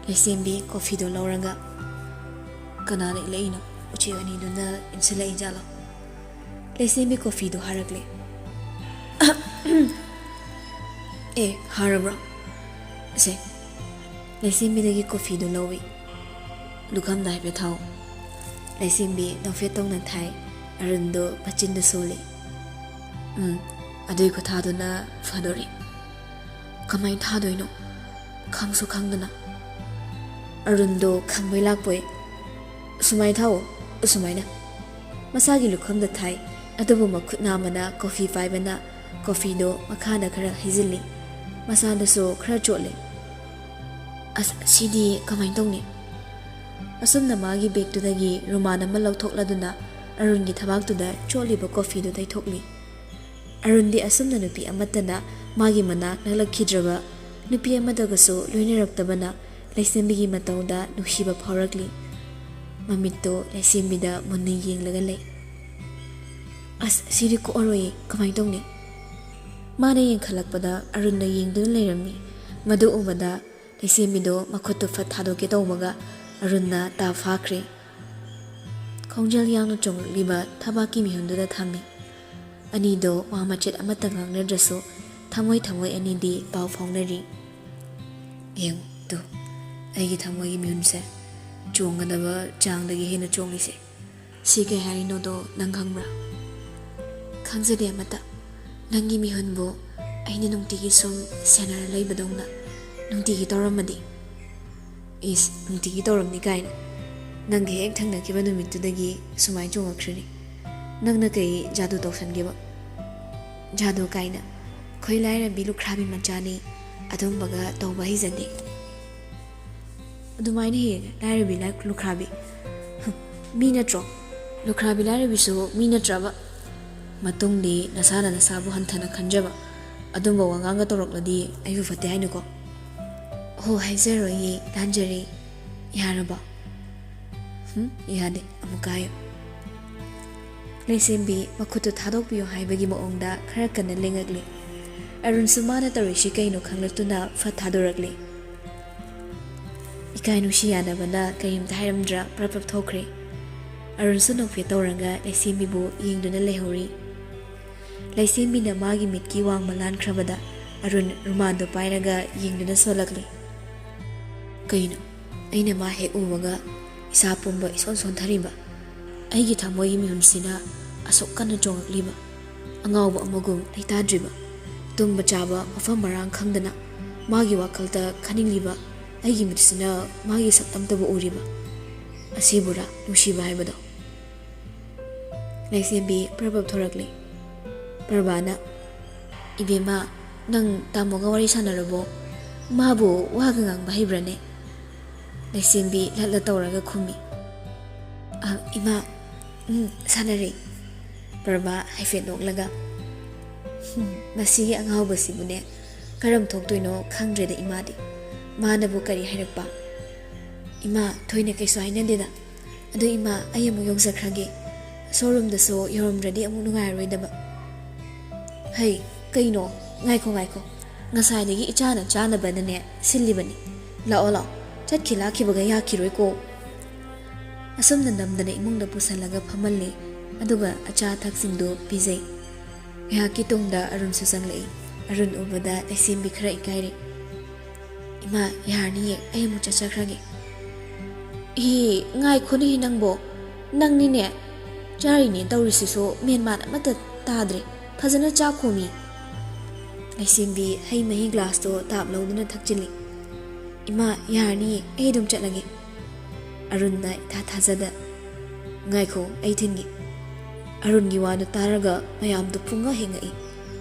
ꯂꯩꯁꯦꯝꯕꯤ ꯀꯣꯐꯤꯗꯣ ꯂꯧꯔꯒ "ꯀꯅꯥꯅ ꯏꯜꯂꯛꯏꯅꯣ? ꯎꯆꯦꯛ ꯑꯅꯤꯗꯨꯅ ꯏꯟꯁꯤꯜꯂꯛꯏ ꯖꯥꯠꯂꯣ?" ꯂꯩꯁꯦꯝꯕꯤ ꯀꯣꯐꯤꯗꯣ ꯍꯥꯔꯛꯂꯦ꯫ "ꯑꯦ, ꯍꯥꯔꯕ꯭ꯔꯣ? ꯁꯦ." ꯂꯩꯁꯦꯝꯕꯤꯗꯒꯤ ꯀꯣꯐꯤꯗꯣ ꯂꯧꯏ꯫ "ꯂꯨꯈꯝꯗ ꯍꯥꯏꯐꯦꯠ ꯊꯥꯎ." ꯂꯩꯁꯦꯝꯕꯤ ꯅꯣꯛꯐꯦꯠ ꯇꯧꯅ ꯊꯥꯏ꯫ ꯑꯔꯨꯟꯗꯣ ꯃꯆꯤꯟꯗ ꯁꯣꯜꯂꯤ꯫ "ꯑꯗꯨꯏ ꯈꯨꯊꯥꯗꯨꯅ ꯐꯗꯣꯔꯤ." "ꯀꯃꯥꯏꯅ ꯊꯥꯗꯣꯏꯅꯣ? ꯈꯪꯁꯨ ꯈꯪꯗꯅ." ꯑꯔꯨꯟꯗꯣ ꯈꯪꯕꯣꯏ ꯂꯥꯛꯄꯣꯏ "ꯁꯨꯃꯥꯏꯅ ꯊꯥꯎꯑꯣ, ꯑꯁꯨꯃꯥꯏꯅ." ꯃꯁꯥꯒꯤ ꯂꯨꯈꯝꯗ ꯊꯥꯏ, ꯑꯗꯨꯕꯨ ꯃꯈꯨꯠ ꯅꯥꯝꯃꯅ ꯀꯣꯐꯤ ꯄꯥꯏꯕꯅ ꯀꯣꯐꯤꯗꯣ ꯃꯈꯥꯗ ꯈꯔ ꯍꯩꯖꯤꯜꯂꯤ꯫ ꯃꯁꯥꯗꯁꯨ ꯈꯔ ꯆꯣꯠꯂꯤ꯫ "ꯑꯁ, ꯁꯤꯗꯤ ꯀꯃꯥꯏꯅ ꯇꯧꯅꯤ?" ꯑꯁꯨꯝꯅ ꯃꯥꯒꯤ ꯕꯦꯒꯇꯨꯗꯒꯤ ꯔꯨꯃꯥꯟ ꯑꯃ ꯂꯧꯊꯣꯛꯂꯗꯨꯅ ꯑꯔꯨꯟꯒꯤ ꯊꯕꯥꯛꯇꯨꯗ ꯆꯣꯠꯂꯤꯕ ꯀꯣꯐꯤꯗꯨ ꯇꯩꯊꯣꯛꯂꯤ꯫ ꯑꯔꯨꯟꯗꯤ ꯑꯁꯨꯝꯅ ꯅꯨꯄꯤ ꯑꯃꯠꯇꯅ ꯃꯥꯒꯤ ꯃꯅꯥꯛ ꯅꯛꯂꯛꯈꯤꯗ꯭ꯔꯕ, ꯅꯨꯄꯤ ꯑꯃꯗꯒꯁꯨ ꯂꯣꯏꯅꯔꯛꯇꯕꯅ ꯂꯩꯁꯦꯝꯕꯤꯒꯤ ꯃꯇꯧꯗ ꯅꯨꯡꯁꯤꯕ ꯐꯥꯎꯔꯛꯂꯤ꯫ ꯃꯃꯤꯠꯇꯣ ꯂꯩꯁꯦꯝꯕꯤꯗ ꯃꯨꯟꯅ ꯌꯦꯡꯂꯒ ꯂꯩ꯫ "ꯑꯁ, ꯁꯤꯗꯤ ꯀꯣꯛꯑꯔꯣꯏꯌꯦ, ꯀꯃꯥꯏꯅ ꯇꯧꯅꯤ?" ꯃꯥꯅ ꯌꯦꯡꯈꯠꯂꯛꯄꯗ ꯑꯔꯨꯟꯅ ꯌꯦꯡꯗꯨꯅ ꯂꯩꯔꯝꯃꯤ꯫ ꯃꯗꯨ ꯎꯕꯗ ꯂꯩꯁꯦꯝꯕꯤꯗꯣ ꯃꯈꯨꯠꯇꯨ ꯐꯠ ꯊꯥꯗꯣꯛꯀꯦ ꯇꯧꯕꯒ ꯑꯔꯨꯟꯅ ꯇꯥ ꯐꯥꯈ꯭ꯔꯦ꯫ ꯈꯣꯡꯖꯦꯜ ꯌꯥꯡꯅ ꯆꯣꯡꯂꯛꯂꯤꯕ ꯊꯕꯥꯛꯀꯤ ꯃꯤꯍꯨꯟꯗꯨꯗ ꯊꯝꯃꯤ꯫ ꯑꯅꯤꯗꯣ ꯋꯥ ꯃꯆꯦꯠ ꯑꯃꯠꯇ ꯉꯥꯡꯅꯗ꯭ꯔꯁꯨ ꯊꯃꯣꯏ ꯑꯅꯤꯗꯤ ꯄꯥꯎ ꯐꯥꯎꯅꯔꯤ꯫ "ꯌꯦꯡꯉꯨ ꯇꯨ, ꯑꯩꯒꯤ ꯊꯃꯣꯏꯒꯤ ꯃꯤꯍꯨꯟꯁꯦ ꯆꯣꯡꯒꯗꯕ ꯆꯥꯡꯗꯒꯤ ꯍꯦꯟꯅ ꯆꯣꯡꯂꯤꯁꯦ꯫ ꯁꯤ ꯀꯩ ꯍꯥꯏꯔꯤꯅꯣꯗꯣ ꯅꯪ ꯈꯪꯕ꯭ꯔꯥ?" "ꯈꯪꯖꯗꯦ ꯑꯃꯠꯇ. ꯅꯪꯒꯤ ꯃꯤꯍꯨꯟꯕꯨ ꯑꯩꯅ ꯅꯨꯡꯇꯤꯒꯤ ꯁꯨꯝ ꯁꯦꯟꯅꯔ ꯂꯩꯕꯗꯧꯅ ꯅꯨꯡꯇꯤꯒꯤ ꯇꯧꯔꯝꯃꯗꯤ." "ꯏꯁ, ꯅꯨꯡꯇꯤꯒꯤ ꯇꯧꯔꯝꯅꯤ ꯀꯥꯏꯅ. ꯅꯪꯒ ꯍꯦꯛ ꯊꯪꯅꯈꯤꯕ ꯅꯨꯃꯤꯠꯇꯨꯗꯒꯤ ꯁꯨꯃꯥꯏꯅ ꯆꯣꯡꯉꯛꯈ꯭ꯔꯤꯅꯤ. ꯅꯪꯅ ꯀꯩ ꯖꯥꯗꯨ ꯇꯧꯁꯟꯒꯦꯕ?" "ꯖꯥꯗꯨ ꯀꯥꯏꯅ ꯑꯩꯈꯣꯏ ꯂꯥꯏꯔꯕꯤ ꯂꯨꯈ꯭ꯔꯥꯕꯤ ꯃꯆꯥꯅꯤ, ꯑꯗꯨꯝꯕꯒ ꯇꯧꯕ ꯍꯩꯖꯗꯦ." "ꯑꯗꯨꯃꯥꯏꯅ ꯍꯦꯛ ꯂꯥꯏꯔꯕꯤ ꯂꯨꯈ꯭ꯔꯥꯕꯤ ꯃꯤ ꯅꯠꯇ꯭ꯔꯣ? ꯂꯨꯈ꯭ꯔꯥꯕꯤ ꯂꯥꯏꯔꯕꯤꯁꯨ ꯃꯤ ꯅꯠꯇ꯭ꯔꯕ? ꯃꯇꯨꯡꯗꯤ ꯅꯁꯥꯅ ꯅꯁꯥꯕꯨ ꯍꯟꯊꯅ ꯈꯟꯖꯕ ꯑꯗꯨꯝꯕ ꯋꯥꯉꯥꯡꯒ ꯇꯧꯔꯛꯂꯗꯤ ꯑꯩꯕꯨ ꯐꯠꯇꯦ ꯍꯥꯏꯅꯨꯀꯣ." "ꯍꯣ, ꯍꯥꯏꯖꯔꯣꯏꯌꯦ, ꯂꯥꯟꯖꯔꯦ. ꯌꯥꯔꯕꯣ?" "ꯌꯥꯗꯦ, ꯑꯃꯨꯛꯀ ꯍꯥꯏꯌꯨ." ꯂꯩꯁꯦꯝꯕꯤ ꯃꯈꯨꯠꯇꯨ ꯊꯥꯗꯣꯛꯄꯤꯌꯨ ꯍꯥꯏꯕꯒꯤ ꯃꯑꯣꯡꯗ ꯈꯔ ꯀꯟꯅ ꯂꯦꯡꯉꯛꯂꯤ꯫ ꯑꯔꯨꯟꯁꯨ ꯃꯥꯅ ꯇꯧꯔꯤꯁꯤ ꯀꯩꯅꯣ ꯈꯪꯂꯛꯇꯨꯅ ꯐꯠ ꯊꯥꯗꯣꯔꯛꯂꯤ꯫ ꯏꯀꯥꯏ ꯅꯨꯡꯁꯤ ꯌꯥꯅꯕꯅ ꯀꯔꯤꯝꯇ ꯍꯥꯏꯔꯝꯗ꯭ꯔ ꯄ꯭ꯔꯞ ꯊꯣꯛꯈ꯭ꯔꯦ꯫ ꯑꯔꯨꯟꯁꯨ ꯅꯣꯛꯐꯦꯠ ꯇꯧꯔꯒ ꯂꯩꯁꯦꯝꯕꯤꯕꯨ ꯌꯦꯡꯗꯨꯅ ꯂꯩꯍꯧꯔꯤ꯫ ꯂꯩꯁꯦꯝꯕꯤꯅ ꯃꯥꯒꯤ ꯃꯤꯠꯀꯤ ꯋꯥꯡꯃ ꯂꯥꯟꯈ꯭ꯔꯕꯗ ꯑꯔꯨꯟ ꯔꯨꯃꯥꯟꯗꯣ ꯄꯥꯏꯔꯒ ꯌꯦꯡꯗꯨꯅ ꯁꯣꯜꯂꯛꯂꯤ꯫ ꯀꯩꯅꯣ ꯑꯩꯅ ꯃꯥ ꯍꯦꯛ ꯎꯕꯒ ꯏꯁꯥ ꯄꯨꯝꯕ ꯏꯁꯣꯟ ꯁꯣꯟꯊꯔꯤꯕ, ꯑꯩꯒꯤ ꯊꯃꯣꯏꯒꯤ ꯃꯤꯍꯨꯟꯁꯤꯅ ꯑꯁꯨꯛ ꯀꯟꯅ ꯆꯣꯡꯉꯛꯂꯤꯕ, ꯑꯉꯥꯎꯕ ꯑꯃꯒꯨꯝ ꯂꯩꯇꯥꯗ꯭ꯔꯤꯕ, ꯇꯨꯝꯕ ꯆꯥꯕ ꯃꯐꯝ ꯃꯔꯥꯡ ꯈꯪꯗꯅ ꯃꯥꯒꯤ ꯋꯥꯈꯜꯗ ꯈꯟꯅꯤꯡꯂꯤꯕ ꯑꯩꯒꯤ ꯃꯤꯠꯁꯤꯅ ꯃꯥꯒꯤ ꯁꯛꯇꯝꯇꯕꯨ ꯎꯔꯤꯕ, ꯑꯁꯤꯕꯨꯔꯥ ꯅꯨꯡꯁꯤꯕ ꯍꯥꯏꯕꯗꯣ? ꯂꯩꯁꯦꯝꯕꯤ ꯄ꯭ꯔꯞ ꯊꯣꯔꯛꯂꯤ꯫ ꯄ꯭ꯔꯚꯥꯅ "ꯏꯕꯦꯝꯃ, ꯅꯪ ꯇꯥꯃꯣꯒ ꯋꯥꯔꯤ ꯁꯥꯟꯅꯔꯕꯣ? ꯃꯥꯕꯨ ꯋꯥꯒ ꯉꯥꯡꯕ ꯍꯩꯕ꯭ꯔꯅꯦ?" ꯂꯩꯁꯦꯝꯕꯤ ꯂꯠꯂ ꯇꯧꯔꯒ ꯈꯨꯝꯃꯤ꯫ "ꯏꯃꯥ, ꯁꯥꯟꯅꯔꯦ." ꯄ꯭ꯔꯚꯥ ꯍꯥꯏꯐꯦꯠ ꯅꯣꯛꯂꯒ "ꯃꯁꯤꯒꯤ ꯑꯉꯥꯎꯕꯁꯤꯕꯨꯅꯦ ꯀꯔꯝ ꯊꯣꯛꯇꯣꯏꯅꯣ ꯈꯪꯗ꯭ꯔꯦꯗ ꯏꯃꯥꯗꯤ, ꯃꯥꯅꯕꯨ ꯀꯔꯤ ꯍꯥꯏꯔꯛꯄ?" "ꯏꯃꯥ, ꯊꯣꯏꯅ ꯀꯩꯁꯨ ꯍꯥꯏꯅꯗꯦꯗ. ꯑꯗꯨ ꯏꯃꯥ, ꯑꯩ ꯑꯃꯨꯛ ꯌꯧꯖꯈ꯭ꯔꯒꯦ. ꯁꯣꯔꯨꯝꯗꯁꯨ ꯌꯧꯔꯝꯗ꯭ꯔꯗꯤ ꯑꯃꯨꯛ ꯅꯨꯡꯉꯥꯏꯔꯔꯣꯏꯗꯕ." "ꯍꯩ, ꯀꯩꯅꯣ? ꯉꯥꯏꯈꯣ ꯉꯥꯏꯈꯣ, ꯉꯁꯥꯏꯗꯒꯤ ꯏꯆꯥꯅ ꯆꯥꯅꯕꯅꯅꯦ ꯁꯤꯜꯂꯤꯕꯅꯤ. ꯂꯥꯛꯑꯣ ꯂꯥꯛꯑꯣ, ꯆꯠꯈꯤ ꯂꯥꯛꯈꯤꯕꯒ ꯌꯥꯈꯤꯔꯣꯏꯀꯣ." ꯑꯁꯨꯝꯅ ꯅꯝꯗꯅ ꯏꯃꯨꯡꯗ ꯄꯨꯁꯜꯂꯒ ꯐꯝꯍꯜꯂꯤ, ꯑꯗꯨꯒ ꯑꯆꯥ ꯑꯊꯛꯁꯤꯡꯗꯨ ꯄꯤꯖꯩ꯫ ꯉꯥꯏꯍꯥꯛꯀꯤ ꯇꯨꯡꯗ ꯑꯔꯨꯟꯁꯨ ꯆꯪꯂꯛꯏ꯫ ꯑꯔꯨꯟ ꯎꯕꯗ ꯂꯩꯁꯦꯝꯕꯤ ꯈꯔ ꯏꯀꯥꯏꯔꯤ꯫ "ꯏꯃꯥ, ꯌꯥꯔꯅꯤꯌꯦ, ꯑꯩ ꯑꯃꯨꯛ ꯆꯠꯆꯈ꯭ꯔꯒꯦ." "ꯉꯥꯏꯈꯣꯅꯦ ꯅꯪꯕꯣ, ꯅꯪꯅꯤꯅꯦ ꯆꯥꯔꯤꯅꯦ ꯇꯧꯔꯤꯁꯤꯁꯨ ꯃꯦꯟꯃꯥꯟ ꯑꯃꯠꯇ ꯇꯥꯗ꯭ꯔꯦ. ꯐꯖꯅ ꯆꯥꯈꯣꯃꯤ." ꯂꯩꯁꯦꯝꯕꯤ ꯍꯩ ꯃꯍꯤ ꯒ꯭ꯂꯥꯁꯇꯣ ꯇꯥꯞ ꯂꯧꯗꯨꯅ ꯊꯛꯆꯤꯜꯂꯤ꯫ "ꯏꯃꯥ, ꯌꯥꯔꯅꯤꯌꯦ, ꯑꯩ ꯑꯗꯨꯝ ꯆꯠꯂꯒꯦ." ꯑꯔꯨꯟꯅ ꯏꯊꯥ ꯊꯥꯖꯗ "ꯉꯥꯏꯈꯣ, ꯑꯩ ꯊꯤꯟꯒꯦ." ꯑꯔꯨꯟꯒꯤ ꯋꯥꯗꯨ ꯇꯥꯔꯒ ꯃꯌꯥꯝꯗꯨ ꯄꯨꯡꯉ ꯍꯦꯡꯉꯛꯏ꯫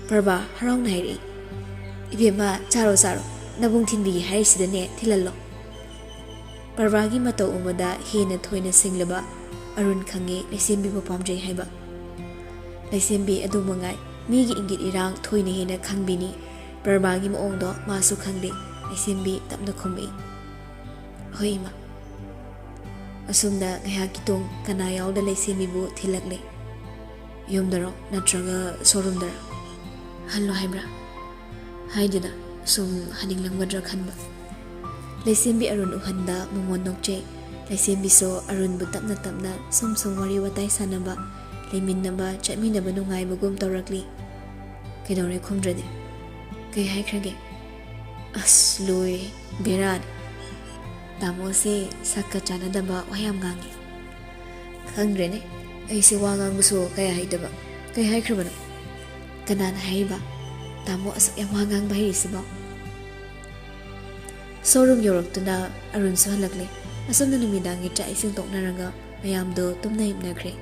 ꯄ꯭ꯔꯚꯥ ꯍꯔꯥꯎꯅ ꯍꯥꯏꯔꯛꯏ꯫ "ꯏꯕꯦꯝꯃ, ꯆꯥꯔꯣ ꯆꯥꯔꯣ, ꯅꯕꯨꯡ ꯊꯤꯟꯕꯤꯒꯦ ꯍꯥꯏꯔꯤꯁꯤꯗꯅꯦ ꯊꯤꯜꯍꯜꯂꯣ." ꯄ꯭ꯔꯚꯥꯒꯤ ꯃꯇꯧ ꯎꯕꯗ ꯍꯦꯟꯅ ꯊꯣꯏꯅ ꯁꯤꯡꯂꯕ ꯑꯔꯨꯟ ꯈꯪꯉꯤ ꯂꯩꯁꯦꯝꯕꯤꯕꯨ ꯄꯥꯝꯖꯩ ꯍꯥꯏꯕ꯫ ꯂꯩꯁꯦꯝꯕꯤ ꯑꯗꯨ ꯃꯉꯥꯏ, ꯃꯤꯒꯤ ꯏꯪꯒꯤꯠ ꯏꯔꯥꯡ ꯊꯣꯏꯅ ꯍꯦꯟꯅ ꯈꯪꯕꯤꯅꯤ꯫ ꯄ꯭ꯔꯚꯥꯒꯤ ꯃꯑꯣꯡꯗꯣ ꯃꯥꯁꯨ ꯈꯪꯗꯦ꯫ ꯂꯩꯁꯦꯝꯕꯤ ꯇꯞꯅ ꯈꯨꯝꯃꯛꯏ꯫ "ꯍꯣꯏ ꯏꯃꯥ." ꯑꯁꯨꯝꯅ ꯉꯥꯏꯍꯥꯛꯀꯤ ꯇꯨꯡ ꯀꯅꯥ ꯌꯥꯎꯗ ꯂꯩꯁꯦꯝꯕꯤꯕꯨ ꯊꯤꯜꯂꯛꯂꯤ꯫ "ꯌꯨꯝꯗꯔꯣ ꯅꯠꯇ꯭ꯔꯒ ꯁꯣꯔꯨꯝꯗꯔ? ꯍꯜꯂꯣ ꯍꯥꯏꯕ꯭ꯔꯥ?" "ꯍꯥꯏꯗꯦꯗ, ꯁꯨꯝ ꯍꯟꯅꯤꯡꯂꯝꯒꯗ꯭ꯔꯥ ꯈꯟꯕ." ꯂꯩꯁꯦꯝꯕꯤ ꯑꯔꯨꯟ ꯎꯍꯟꯗ ꯃꯉꯣꯟ ꯅꯣꯛꯆꯩ꯫ ꯂꯩꯁꯦꯝꯕꯤꯁꯨ ꯑꯔꯨꯟꯕꯨ ꯇꯞꯅ ꯇꯞꯅ ꯁꯨꯝ ꯋꯥꯔꯤ ꯋꯥꯇꯥꯏ ꯁꯥꯟꯅꯕ, ꯂꯩꯃꯤꯟꯅꯕ, ꯆꯠꯃꯤꯟꯅꯕ ꯅꯨꯡꯉꯥꯏꯕꯒꯨꯝ ꯇꯧꯔꯛꯂꯤ꯫ "ꯀꯩꯗꯧꯔꯦ ꯈꯨꯝꯗ꯭ꯔꯗꯤ? ꯀꯩ ꯍꯥꯏꯈ꯭ꯔꯒꯦ?" "ꯑꯁ ꯂꯣꯏꯔꯦ, ꯕꯦꯔꯥꯅꯤ. ꯇꯥꯃꯣꯁꯦ ꯁꯛꯀ ꯆꯥꯟꯅꯗꯕ ꯋꯥ ꯌꯥꯝ ꯉꯥꯡꯉꯤ." "ꯈꯪꯗ꯭ꯔꯦꯅꯦ, ꯑꯩꯁꯦ ꯋꯥ ꯉꯥꯡꯕꯁꯨꯀꯌꯥ ꯍꯩꯇꯕ. ꯀꯩ ꯍꯥꯏꯈ꯭ꯔꯕꯅꯣ?" "ꯀꯅꯥꯅ ꯍꯥꯏꯔꯤꯕ ꯇꯥꯃꯣ ꯑꯁꯨꯛ ꯌꯥꯝ ꯋꯥ ꯉꯥꯡꯕ ꯍꯩꯔꯤꯁꯤꯕꯣ?" ꯁꯣꯔꯨꯝ ꯌꯧꯔꯛꯇꯨꯅ ꯑꯔꯨꯟꯁꯨ ꯍꯜꯂꯛꯂꯤ꯫ ꯑꯁꯨꯝꯅ ꯅꯨꯃꯤꯗꯥꯡꯒꯤ ꯆꯥꯛ ꯏꯁꯤꯡ ꯇꯣꯛꯅꯔꯒ ꯃꯌꯥꯝꯗꯨ ꯇꯨꯝꯅ ꯍꯤꯞꯅꯈ꯭ꯔꯦ꯫